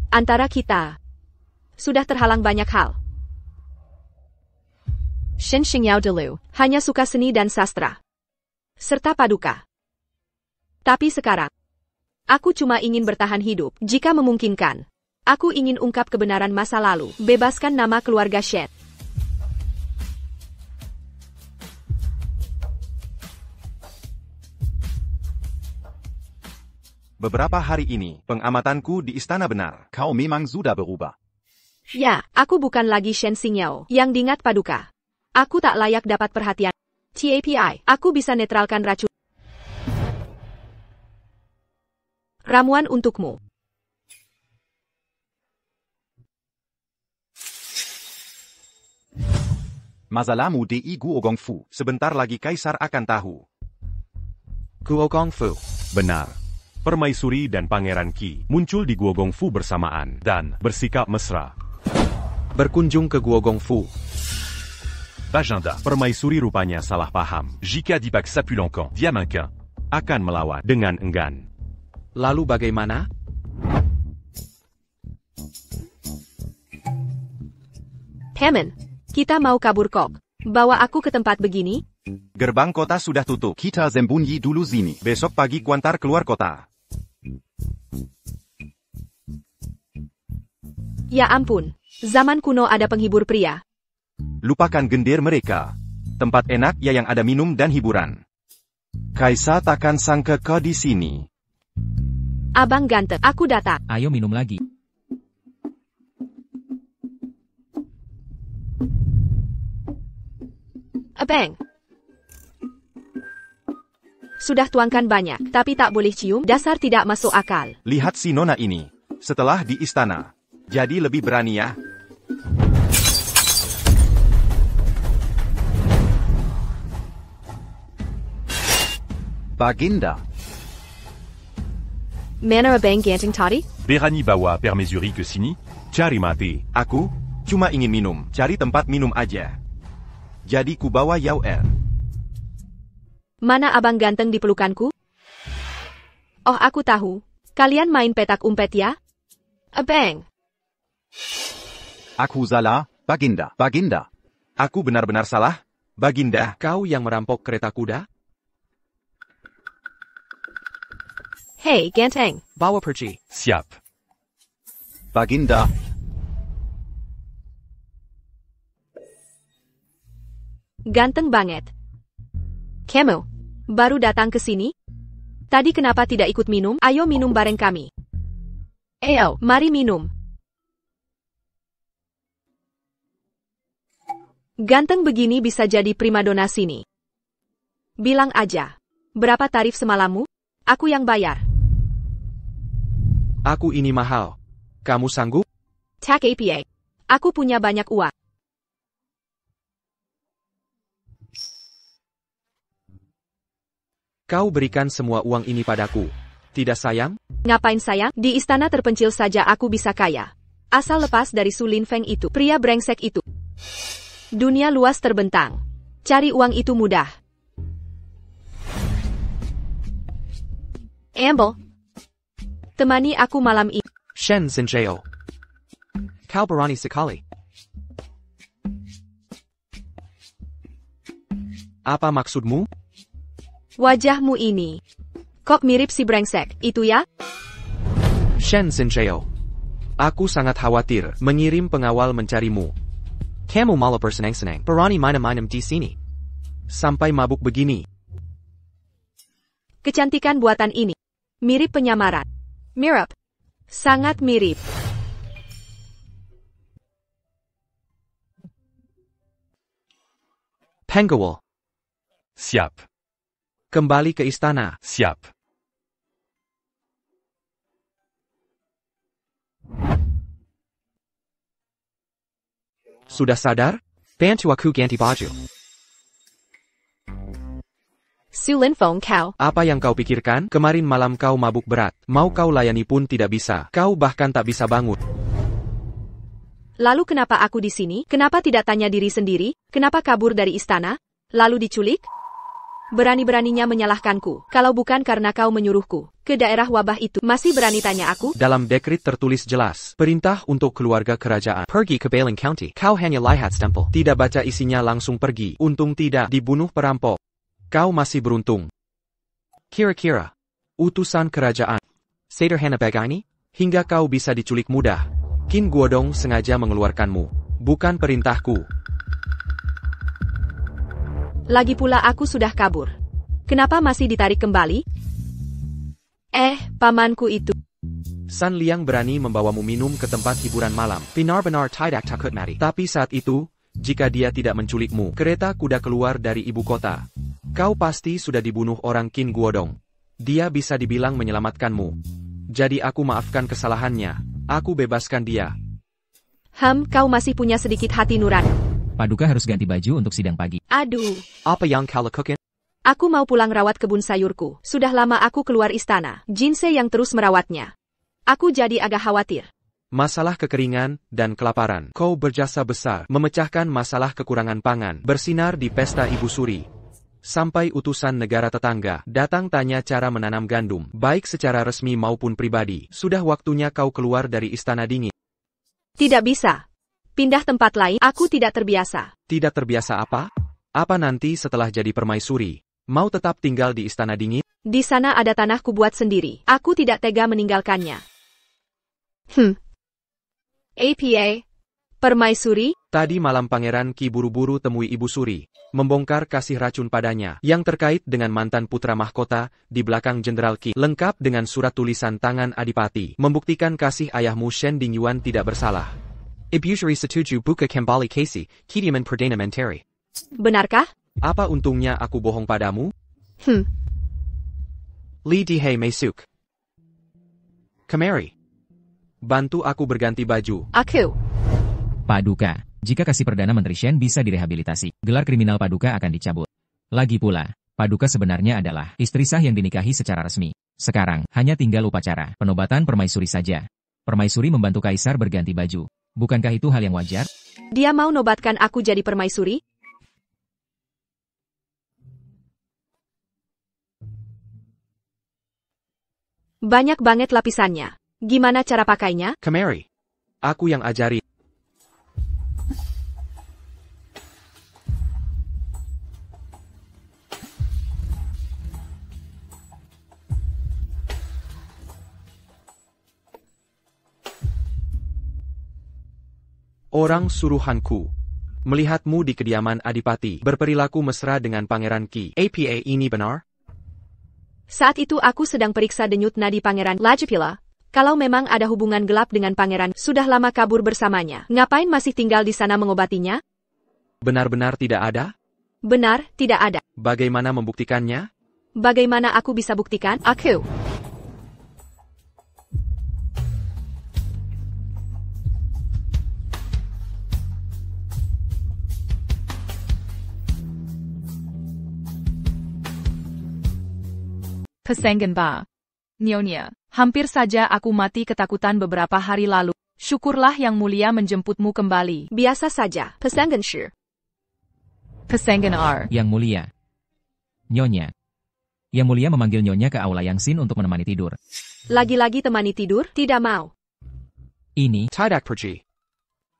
antara kita, sudah terhalang banyak hal. Shen Xingyao dulu, hanya suka seni dan sastra. Serta Paduka. Tapi sekarang, aku cuma ingin bertahan hidup, jika memungkinkan. Aku ingin ungkap kebenaran masa lalu, bebaskan nama keluarga Shen. Beberapa hari ini, pengamatanku di istana benar. Kau memang sudah berubah. Ya, aku bukan lagi Shen Xingyao yang diingat Paduka. Aku tak layak dapat perhatian. TAPI, aku bisa netralkan racun. Ramuan untukmu. Mazalamu di Guogong Fu. Sebentar lagi Kaisar akan tahu. Guogong Fu. Benar. Permaisuri dan Pangeran Qi muncul di Guo Gongfu bersamaan dan bersikap mesra. Berkunjung ke Guo Gongfu. Bajinda. Permaisuri rupanya salah paham. Jika Dipak Sapulankan, Diamankin. Akan melawan dengan enggan. Lalu bagaimana? Paman, kita mau kabur kok. Bawa aku ke tempat begini? Gerbang kota sudah tutup. Kita sembunyi dulu sini. Besok pagi kuantar keluar kota. Ya ampun, zaman kuno ada penghibur pria. Lupakan gendir mereka. Tempat enak ya yang ada minum dan hiburan. Kaisar takkan sangka kau di sini. Abang ganteng, aku datang. Ayo minum lagi. Abang. Sudah tuangkan banyak, tapi tak boleh cium, dasar tidak masuk akal. Lihat si nona ini. Setelah di istana. Jadi lebih berani ya. Baginda. Mana abang ganteng tadi? Berani bawa permaisuri ke sini? Cari mati. Aku cuma ingin minum. Cari tempat minum aja. Jadi ku bawa Yao Er. Mana abang ganteng di pelukanku? Oh, aku tahu. Kalian main petak umpet ya? Abang. Aku salah, Baginda. Baginda. Aku benar-benar salah, Baginda. Kau yang merampok kereta kuda? Hei, ganteng. Bawa pergi. Siap. Baginda. Ganteng banget. Kamu, baru datang ke sini? Tadi kenapa tidak ikut minum? Ayo minum bareng kami. Ayo, mari minum. Ganteng begini bisa jadi primadona sini. Bilang aja. Berapa tarif semalammu? Aku yang bayar. Aku ini mahal. Kamu sanggup? Tak apa. Aku punya banyak uang. Kau berikan semua uang ini padaku. Tidak sayang? Ngapain sayang? Di istana terpencil saja aku bisa kaya. Asal lepas dari Su Lin Feng itu, pria brengsek itu. Dunia luas terbentang. Cari uang itu mudah. Amble. Temani aku malam ini. Shen Zinjao. Kau berani sekali. Apa maksudmu? Wajahmu ini. Kok mirip si brengsek, itu ya? Shen Zinjao. Aku sangat khawatir mengirim pengawal mencarimu. Kamu malah bersenang-senang. Berani main-main di sini. Sampai mabuk begini. Kecantikan buatan ini. Mirip penyamaran. Mirip. Sangat mirip. Penggawal. Siap. Kembali ke istana. Siap. Sudah sadar? Bantu aku ganti baju. Su Lin Feng kau. Apa yang kau pikirkan? Kemarin malam kau mabuk berat. Mau kau layani pun tidak bisa. Kau bahkan tak bisa bangun. Lalu kenapa aku di sini? Kenapa tidak tanya diri sendiri? Kenapa kabur dari istana? Lalu diculik? Berani-beraninya menyalahkanku. Kalau bukan karena kau menyuruhku ke daerah wabah itu, masih berani tanya aku? Dalam dekret tertulis jelas. Perintah untuk keluarga kerajaan. Pergi ke Bailing County. Kau hanya lihat stempel. Tidak baca isinya langsung pergi. Untung tidak dibunuh perampok. Kau masih beruntung. Kira-kira. Utusan kerajaan. Sederhana begini? Hingga kau bisa diculik mudah. Qin Guodong sengaja mengeluarkanmu. Bukan perintahku. Lagi pula aku sudah kabur. Kenapa masih ditarik kembali? Pamanku itu. San Liang berani membawamu minum ke tempat hiburan malam. Benar-benar tidak takut mati. Tapi saat itu, jika dia tidak menculikmu, kereta kuda keluar dari ibu kota. Kau pasti sudah dibunuh orang Qin Guodong. Dia bisa dibilang menyelamatkanmu. Jadi aku maafkan kesalahannya. Aku bebaskan dia. Kau masih punya sedikit hati nurani. Paduka harus ganti baju untuk sidang pagi. Aduh. Apa yang kau lakukan? Aku mau pulang rawat kebun sayurku. Sudah lama aku keluar istana. Jinsei yang terus merawatnya. Aku jadi agak khawatir. Masalah kekeringan dan kelaparan. Kau berjasa besar memecahkan masalah kekurangan pangan. Bersinar di pesta Ibu Suri. Sampai utusan negara tetangga datang tanya cara menanam gandum, baik secara resmi maupun pribadi. Sudah waktunya kau keluar dari istana dingin. Tidak bisa. Pindah tempat lain, aku tidak terbiasa. Tidak terbiasa apa? Apa nanti setelah jadi permaisuri? Mau tetap tinggal di istana dingin? Di sana ada tanahku buat sendiri. Aku tidak tega meninggalkannya. APA? Permaisuri? Tadi malam Pangeran Qi buru-buru temui Ibu Suri, membongkar kasih racun padanya, yang terkait dengan mantan putra mahkota, di belakang Jenderal Qi, lengkap dengan surat tulisan tangan Adipati, membuktikan kasih ayahmu Shen Dingyuan tidak bersalah. Ibu Suri setuju buka kembali kasih, Kidiaman Perdana Menteri. Benarkah? Apa untungnya aku bohong padamu? Li Dihei Mesuk. Kemari. Bantu aku berganti baju. Aku. Paduka, jika kasih Perdana Menteri Shen bisa direhabilitasi, gelar kriminal Paduka akan dicabut. Lagi pula, Paduka sebenarnya adalah istri sah yang dinikahi secara resmi. Sekarang, hanya tinggal upacara, penobatan permaisuri saja. Permaisuri membantu kaisar berganti baju. Bukankah itu hal yang wajar? Dia mau nobatkan aku jadi permaisuri? Banyak banget lapisannya. Gimana cara pakainya? Kemari. Aku yang ajari. Orang suruhanku. Melihatmu di kediaman Adipati, berperilaku mesra dengan Pangeran Qi. APA ini benar? Saat itu aku sedang periksa denyut nadi Pangeran Lajapila. Kalau memang ada hubungan gelap dengan Pangeran, sudah lama kabur bersamanya. Ngapain masih tinggal di sana mengobatinya? Benar-benar tidak ada? Benar, tidak ada. Bagaimana membuktikannya? Bagaimana aku bisa buktikan? Aku. Pesenggenba. Nyonya, hampir saja aku mati ketakutan beberapa hari lalu. Syukurlah Yang Mulia menjemputmu kembali. Biasa saja, Pesenggenshir. Pesenggenar. Yang Mulia. Nyonya. Yang Mulia memanggil Nyonya ke aula Yang Sin untuk menemani tidur. Lagi-lagi temani tidur? Tidak mau. Ini. Tidak pergi.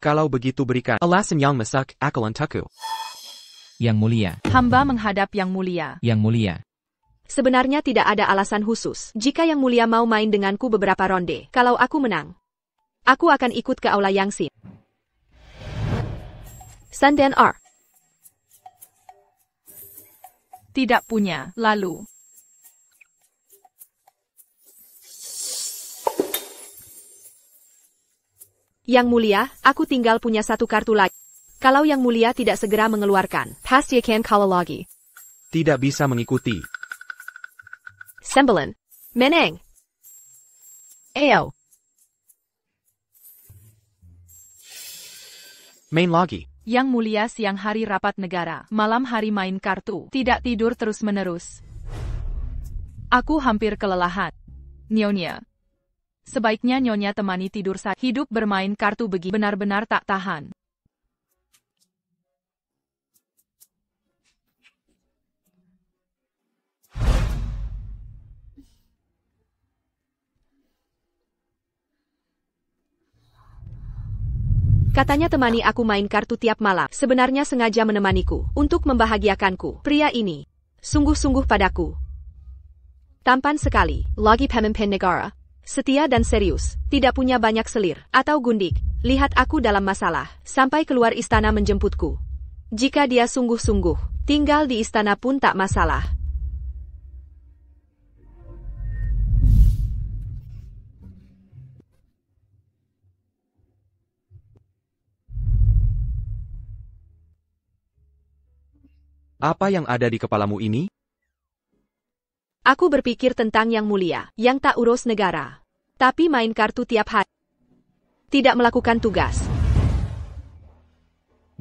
Kalau begitu berikan Alasan yang masak akalan tuku. Yang Mulia. Hamba menghadap Yang Mulia. Yang Mulia. Sebenarnya tidak ada alasan khusus. Jika Yang Mulia mau main denganku beberapa ronde, kalau aku menang, aku akan ikut ke aula Yang Sin. Sandan R. Tidak punya, lalu. Yang Mulia, aku tinggal punya satu kartu lagi. Kalau Yang Mulia tidak segera mengeluarkan, pasti akan kalah lagi. Tidak bisa mengikuti. Sembilan. Meneng. Ayo. Main lagi. Yang Mulia siang hari rapat negara, malam hari main kartu, tidak tidur terus-menerus. Aku hampir kelelahan. Nyonya. Sebaiknya Nyonya temani tidur saja. Hidup bermain kartu begini benar-benar tak tahan. Katanya temani aku main kartu tiap malam. Sebenarnya sengaja menemaniku, untuk membahagiakanku. Pria ini, sungguh-sungguh padaku. Tampan sekali, lagi pemimpin negara. Setia dan serius, tidak punya banyak selir, atau gundik. Lihat aku dalam masalah, sampai keluar istana menjemputku. Jika dia sungguh-sungguh, tinggal di istana pun tak masalah. Apa yang ada di kepalamu ini? Aku berpikir tentang Yang Mulia, yang tak urus negara. Tapi main kartu tiap hari. Tidak melakukan tugas.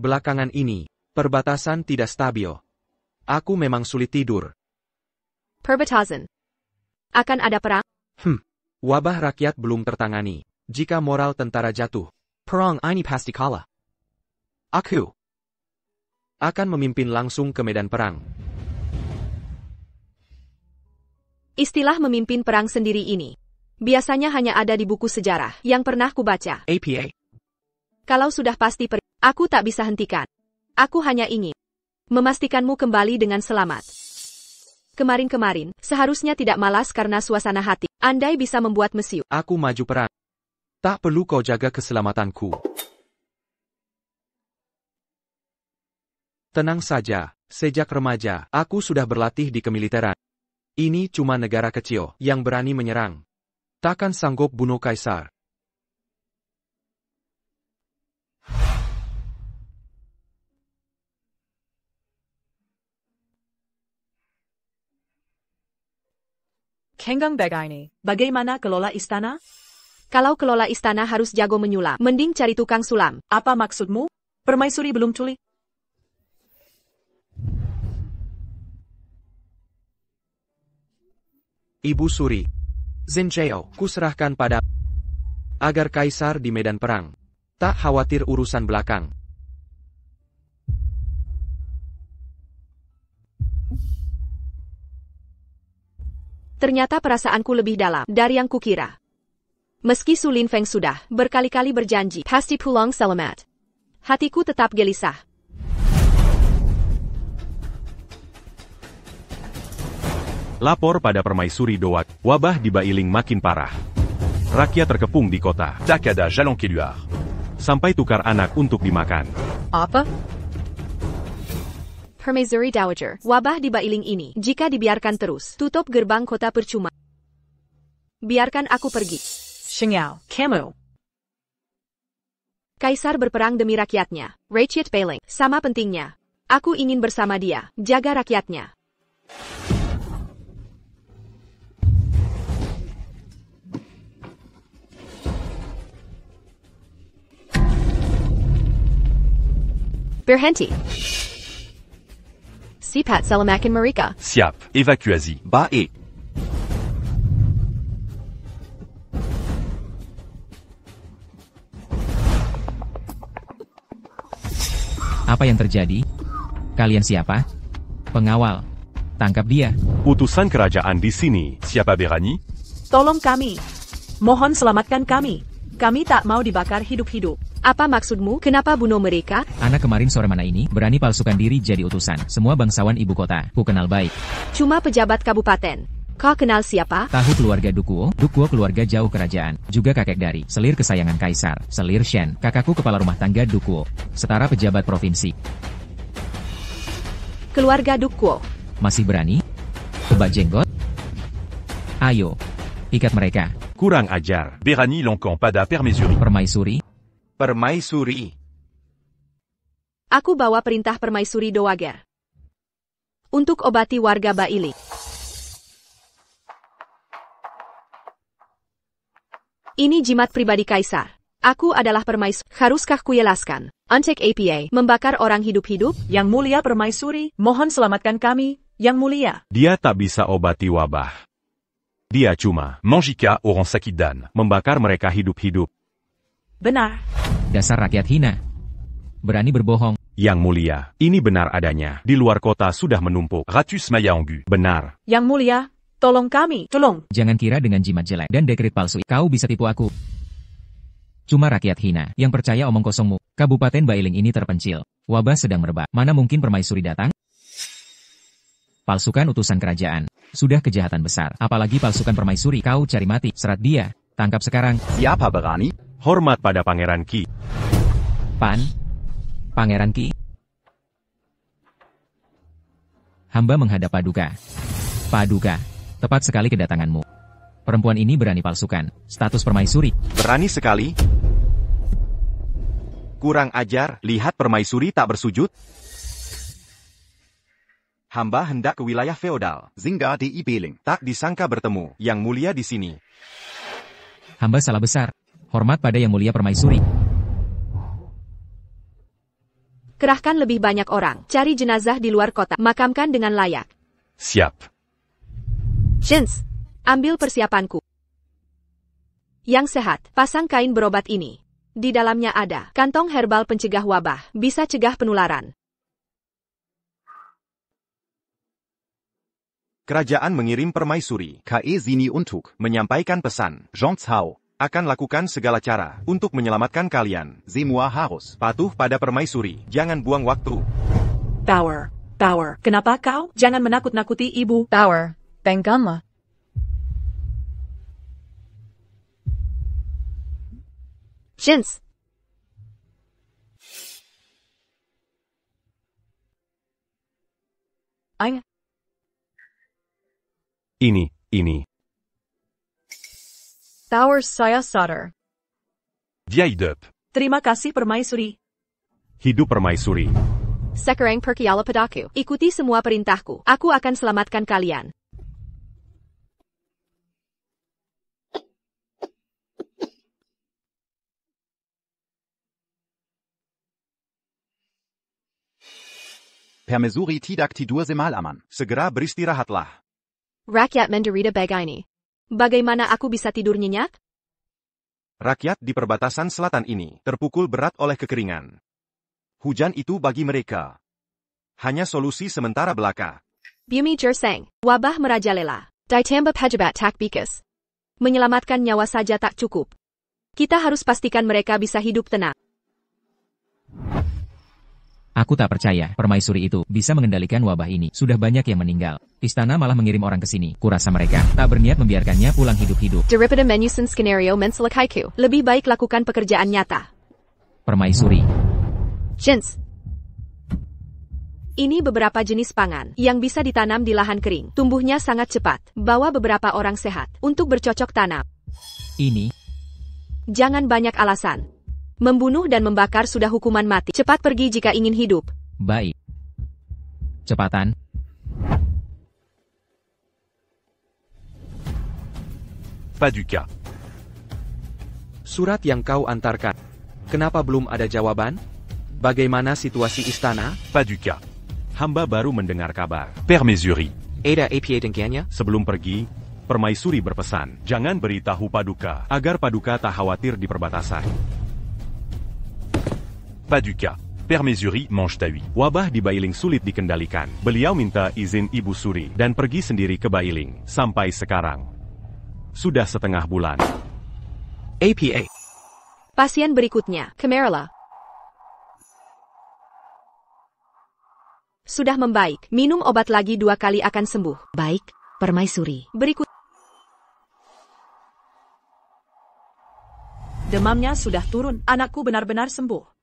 Belakangan ini, perbatasan tidak stabil. Aku memang sulit tidur. Perbatasan. Akan ada perang? Wabah rakyat belum tertangani. Jika moral tentara jatuh, Perang ini pasti kalah. Aku akan memimpin langsung ke medan perang. Istilah memimpin perang sendiri ini biasanya hanya ada di buku sejarah yang pernah kubaca. APA. Kalau sudah pasti aku tak bisa hentikan. Aku hanya ingin memastikanmu kembali dengan selamat. Kemarin-kemarin, seharusnya tidak malas karena suasana hati. Andai bisa membuat mesiu. Aku maju perang. Tak perlu kau jaga keselamatanku. Tenang saja, sejak remaja, aku sudah berlatih di kemiliteran. Ini cuma negara kecil yang berani menyerang. Takkan sanggup bunuh kaisar. Kenggang Bagaini, bagaimana kelola istana? Kalau kelola istana harus jago menyulam, mending cari tukang sulam. Apa maksudmu? Permaisuri belum culik? Ibu Suri, Zinjeo, kuserahkan pada agar kaisar di medan perang. Tak khawatir urusan belakang. Ternyata perasaanku lebih dalam dari yang kukira. Meski Su Lin Feng sudah berkali-kali berjanji pasti pulang selamat, hatiku tetap gelisah. Lapor pada Permaisuri Doak, wabah di Bailing makin parah. Rakyat terkepung di kota. Takada Jalon Keluar. Sampai tukar anak untuk dimakan. Apa? Permaisuri Dowager, wabah di Bailing ini, jika dibiarkan terus, tutup gerbang kota percuma. Biarkan aku pergi. Xingyao, kamu. Kaisar berperang demi rakyatnya. Rakyat Bailing, sama pentingnya. Aku ingin bersama dia, jaga rakyatnya. Berhenti. Sipat selamakan mereka. Siap, evacuasi. Baik. Apa yang terjadi? Kalian siapa? Pengawal. Tangkap dia. Utusan kerajaan di sini. Siapa Berani? Tolong kami. Mohon selamatkan kami. Kami tak mau dibakar hidup-hidup. Apa maksudmu? Kenapa bunuh mereka? Anak kemarin sore mana ini berani palsukan diri jadi utusan. Semua bangsawan ibu kota. Ku kenal baik. Cuma pejabat kabupaten. Kau kenal siapa? Tahu keluarga Dukuo? Dukuo keluarga jauh kerajaan. Juga kakek dari selir kesayangan kaisar. Selir Shen, kakakku kepala rumah tangga Dukuo. Setara pejabat provinsi. Keluarga Dukuo. Masih berani? Tebak jenggot? Ayo, ikat mereka. Kurang ajar. Berani Lonkan pada Permaisuri. Permaisuri? Permaisuri. Aku bawa perintah Permaisuri Dowager. Untuk obati warga Bailing. Ini jimat pribadi kaisar. Aku adalah permaisuri. Haruskah kujelaskan? Untuk APA, membakar orang hidup-hidup? Yang mulia Permaisuri, mohon selamatkan kami, Yang mulia. Dia tak bisa obati wabah. Dia cuma Manjika orang sakit dan membakar mereka hidup-hidup. Benar. Dasar rakyat hina. Berani berbohong. Yang mulia, ini benar adanya. Di luar kota sudah menumpuk. Ratus Maya Anggu. Benar. Yang mulia, tolong kami, tolong. Jangan kira dengan jimat jelek dan dekret palsu, kau bisa tipu aku. Cuma rakyat hina yang percaya omong kosongmu. Kabupaten Bailing ini terpencil. Wabah sedang merebak. Mana mungkin Permaisuri datang? Palsukan utusan kerajaan. Sudah kejahatan besar. Apalagi palsukan Permaisuri. Kau cari mati. Serat dia. Tangkap sekarang. Siapa berani? Hormat pada Pangeran Qi. Pangeran Qi. Hamba menghadap Paduka. Paduka, tepat sekali kedatanganmu. Perempuan ini berani palsukan status Permaisuri. Berani sekali. Kurang ajar, lihat Permaisuri tak bersujud. Hamba hendak ke wilayah feodal. Singgah di Bailing. Tak disangka bertemu Yang Mulia di sini. Hamba salah besar. Hormat pada Yang Mulia Permaisuri. Kerahkan lebih banyak orang. Cari jenazah di luar kota. Makamkan dengan layak. Siap. Jins, ambil persiapanku. Yang sehat, pasang kain berobat ini. Di dalamnya ada kantong herbal pencegah wabah. Bisa cegah penularan. Kerajaan mengirim permaisuri. Kae Sini Untuk. Menyampaikan pesan. Jean Cao. Akan lakukan segala cara untuk menyelamatkan kalian. Semua harus Patuh pada permaisuri. Jangan buang waktu. Tower. Tower. Kenapa kau? Jangan menakut-nakuti ibu. Tower, bangkanlah. Jins, Ang. Ini. Tower saya sadar. Vieille dup. Terima kasih permaisuri. Hidup permaisuri. Sekarang pergilah padaku. Ikuti semua perintahku. Aku akan selamatkan kalian. Permaisuri tidak tidur semalaman. Segera beristirahatlah. Rakyat menderita begini. Bagaimana aku bisa tidur nyenyak? Rakyat di perbatasan selatan ini terpukul berat oleh kekeringan. Hujan itu bagi mereka hanya solusi sementara belaka. Bumi Jerseng, wabah merajalela. Ditambah pejabat tak bikas. Menyelamatkan nyawa saja tak cukup. Kita harus pastikan mereka bisa hidup tenang. Aku tak percaya, permaisuri itu bisa mengendalikan wabah ini. Sudah banyak yang meninggal. Istana malah mengirim orang ke sini. Kurasa mereka tak berniat membiarkannya pulang hidup-hidup. Daripada menyusun skenario menselakaiku, lebih baik lakukan pekerjaan nyata. Permaisuri. Jins. Ini beberapa jenis pangan yang bisa ditanam di lahan kering. Tumbuhnya sangat cepat. Bawa beberapa orang sehat untuk bercocok tanam. Ini. Jangan banyak alasan. Membunuh dan membakar sudah hukuman mati. Cepat pergi jika ingin hidup. Baik. Cepatan. Paduka. Surat yang kau antarkan. Kenapa belum ada jawaban? Bagaimana situasi istana? Paduka. Hamba baru mendengar kabar. Permaisuri. Ada APA dengkiannya? Sebelum pergi, permaisuri berpesan, jangan beritahu Paduka, agar Paduka tak khawatir di perbatasan. Paduka. Permaisuri mange tahui. Wabah di Bailing sulit dikendalikan. Beliau minta izin Ibu Suri dan pergi sendiri ke Bailing. Sampai sekarang sudah setengah bulan. APA. Pasien berikutnya, Kamerla. Sudah membaik. Minum obat lagi 2 kali akan sembuh. Baik, permaisuri. Berikut. Demamnya sudah turun. Anakku benar-benar sembuh.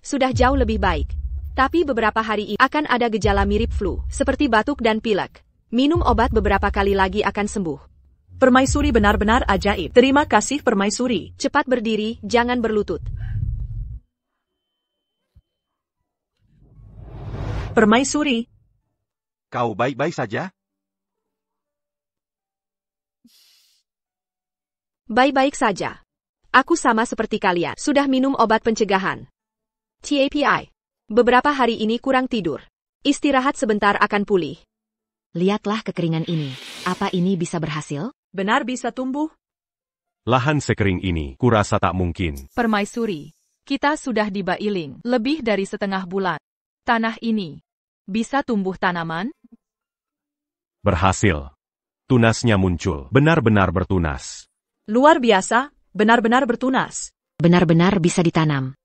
Sudah jauh lebih baik. Tapi beberapa hari ini akan ada gejala mirip flu, seperti batuk dan pilek. Minum obat beberapa kali lagi akan sembuh. Permaisuri benar-benar ajaib. Terima kasih permaisuri. Cepat berdiri, jangan berlutut. Permaisuri. Kau baik-baik saja? Baik-baik saja. Aku sama seperti kalian. Sudah minum obat pencegahan. TAPI. Beberapa hari ini kurang tidur. Istirahat sebentar akan pulih. Lihatlah kekeringan ini. Apa ini bisa berhasil? Benar bisa tumbuh? Lahan sekering ini, kurasa tak mungkin. Permaisuri, kita sudah di Bailing lebih dari setengah bulan. Tanah ini bisa tumbuh tanaman? Berhasil. Tunasnya muncul, benar-benar bertunas. Luar biasa, benar-benar bertunas. Benar-benar bisa ditanam.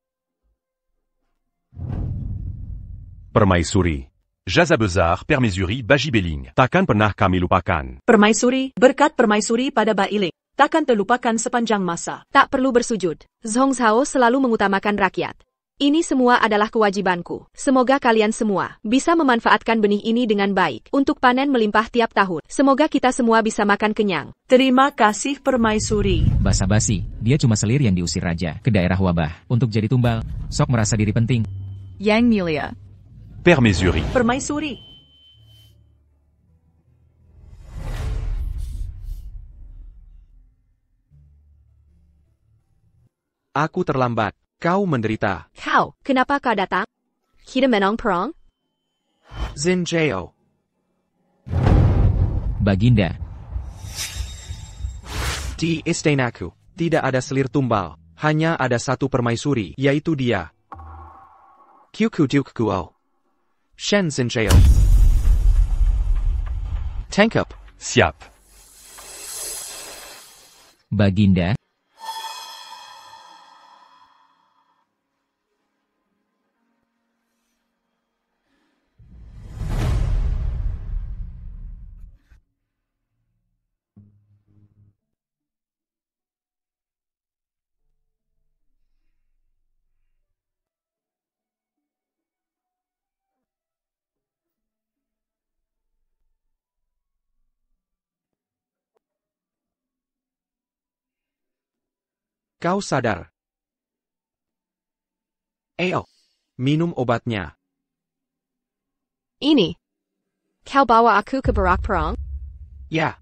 Permaisuri. Jazabezar, Permaisuri, Bajibeling. Takkan pernah kami lupakan. Permaisuri, berkat permaisuri pada Bailing, takkan terlupakan sepanjang masa. Tak perlu bersujud. Zhong Zhao selalu mengutamakan rakyat. Ini semua adalah kewajibanku. Semoga kalian semua bisa memanfaatkan benih ini dengan baik untuk panen melimpah tiap tahun. Semoga kita semua bisa makan kenyang. Terima kasih permaisuri. Basa-basi, dia cuma selir yang diusir raja ke daerah wabah untuk jadi tumbal. Sok merasa diri penting. Yang Mulia. Permaisuri. Permaisuri. Aku terlambat. Kau menderita. Kau, kenapa kau datang? Kita menang perang? Xin Jao. Baginda. Di istanaku, tidak ada selir tumbal. Hanya ada satu permaisuri, yaitu dia. Kyuku Duke Guo. Shen Xin Jao. Tangkap. Siap. Baginda. Kau sadar. Ayo, minum obatnya. Ini. Kau bawa aku ke barak perang? Ya.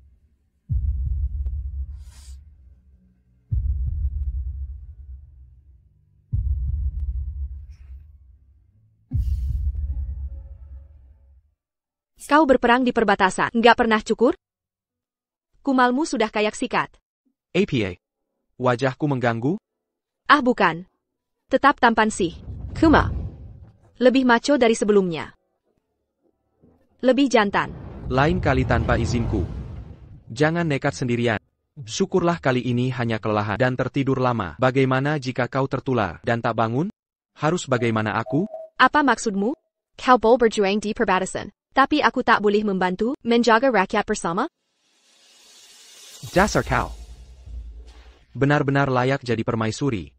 Kau berperang di perbatasan, nggak pernah cukur? Kumalmu sudah kayak sikat. APA. Wajahku mengganggu? Ah bukan. Tetap tampan sih. Kuma. Lebih macho dari sebelumnya. Lebih jantan. Lain kali tanpa izinku. Jangan nekat sendirian. Syukurlah kali ini hanya kelelahan dan tertidur lama. Bagaimana jika kau tertular dan tak bangun? Harus bagaimana aku? Apa maksudmu? Kau boleh berjuang di perbatasan, tapi aku tak boleh membantu menjaga rakyat bersama? Dasar kau. Benar-benar layak jadi permaisuri.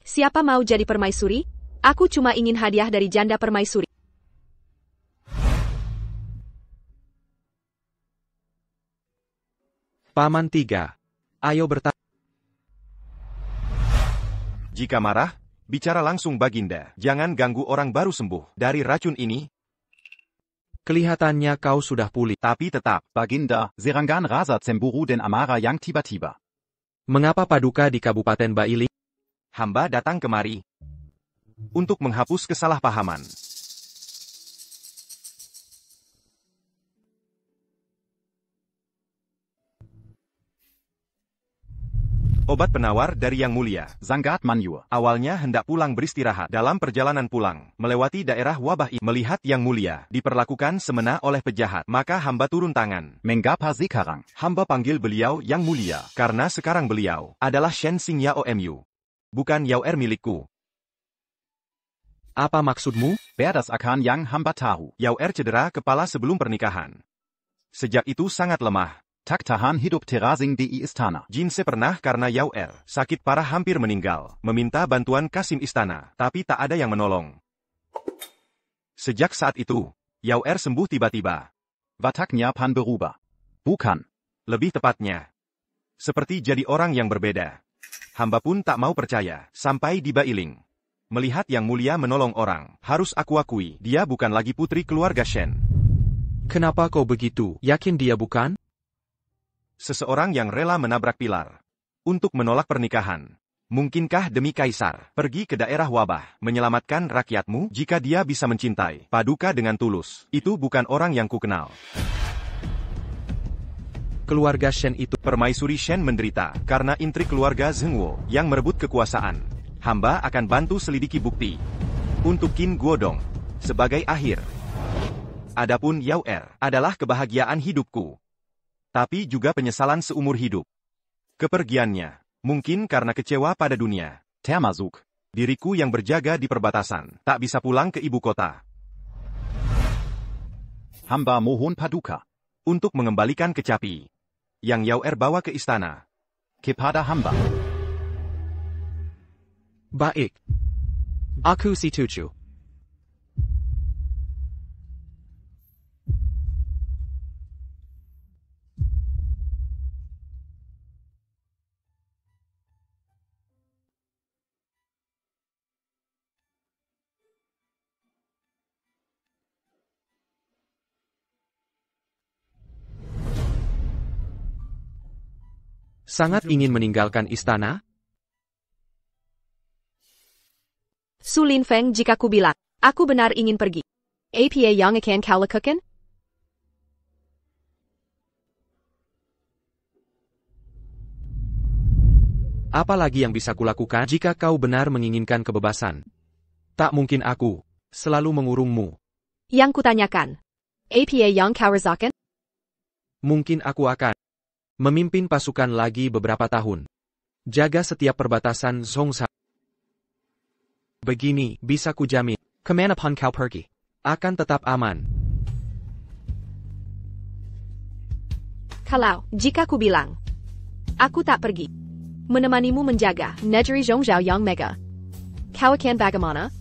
Siapa mau jadi permaisuri? Aku cuma ingin hadiah dari janda permaisuri. Paman 3. Ayo bertanya. Jika marah, bicara langsung Baginda. Jangan ganggu orang baru sembuh dari racun ini. Kelihatannya kau sudah pulih. Tapi tetap. Baginda, Serangan Rasa Cemburu den Amara yang tiba-tiba. Mengapa Paduka di Kabupaten Bailing? Hamba datang kemari untuk menghapus kesalahpahaman. Obat penawar dari Yang Mulia. Sangat Manjur. Awalnya hendak pulang beristirahat. Dalam perjalanan pulang, melewati daerah wabah ini, melihat Yang Mulia diperlakukan semena oleh pejahat, maka hamba turun tangan. Mengapa sekarang? Hamba panggil beliau Yang Mulia, karena sekarang beliau adalah Shen Xing Yao Mu. Bukan Yao milikku. Apa maksudmu? Wer das akan yang hamba tahu. Yao cedera kepala sebelum pernikahan. Sejak itu sangat lemah. Tak tahan hidup terasing di istana. Jinse pernah karena Yao sakit parah hampir meninggal, meminta bantuan Kasim istana, tapi tak ada yang menolong. Sejak saat itu, Yao sembuh tiba-tiba. Wataknya pan berubah. Bukan. Lebih tepatnya, seperti jadi orang yang berbeda. Hamba pun tak mau percaya, sampai di Bailing. Melihat Yang Mulia menolong orang, harus aku akui, dia bukan lagi putri keluarga Shen. Kenapa kau begitu? Yakin dia bukan? Seseorang yang rela menabrak pilar untuk menolak pernikahan. Mungkinkah demi kaisar, pergi ke daerah wabah, menyelamatkan rakyatmu? Jika dia bisa mencintai Paduka dengan tulus, itu bukan orang yang kukenal. Keluarga Shen itu. Permaisuri Shen menderita karena intrik keluarga Zhengwo yang merebut kekuasaan. Hamba akan bantu selidiki bukti untuk Qin Guodong sebagai akhir. Adapun Yao adalah kebahagiaan hidupku, tapi juga penyesalan seumur hidup. Kepergiannya, mungkin karena kecewa pada dunia. Termasuk diriku yang berjaga di perbatasan, tak bisa pulang ke ibu kota. Hamba mohon Paduka untuk mengembalikan kecapi yang Yao bawa ke istana. Kepada hamba. Baik. Aku setuju. Sangat ingin meninggalkan istana? Su Lin Feng, jika ku bilang, aku benar ingin pergi. Apa yang akan kau lakukan? Apa lagi yang bisa kulakukan jika kau benar menginginkan kebebasan? Tak mungkin aku selalu mengurungmu. Yang kutanyakan, apa yang kau rasakan? Mungkin aku akan memimpin pasukan lagi beberapa tahun. Jaga setiap perbatasan Zhongshan. Begini, bisa kujamin, kemanapun kau pergi, akan tetap aman. Kalau, jika ku bilang, aku tak pergi. Menemanimu menjaga negeri Zhongzhou yang mega. Kau akan bagaimana?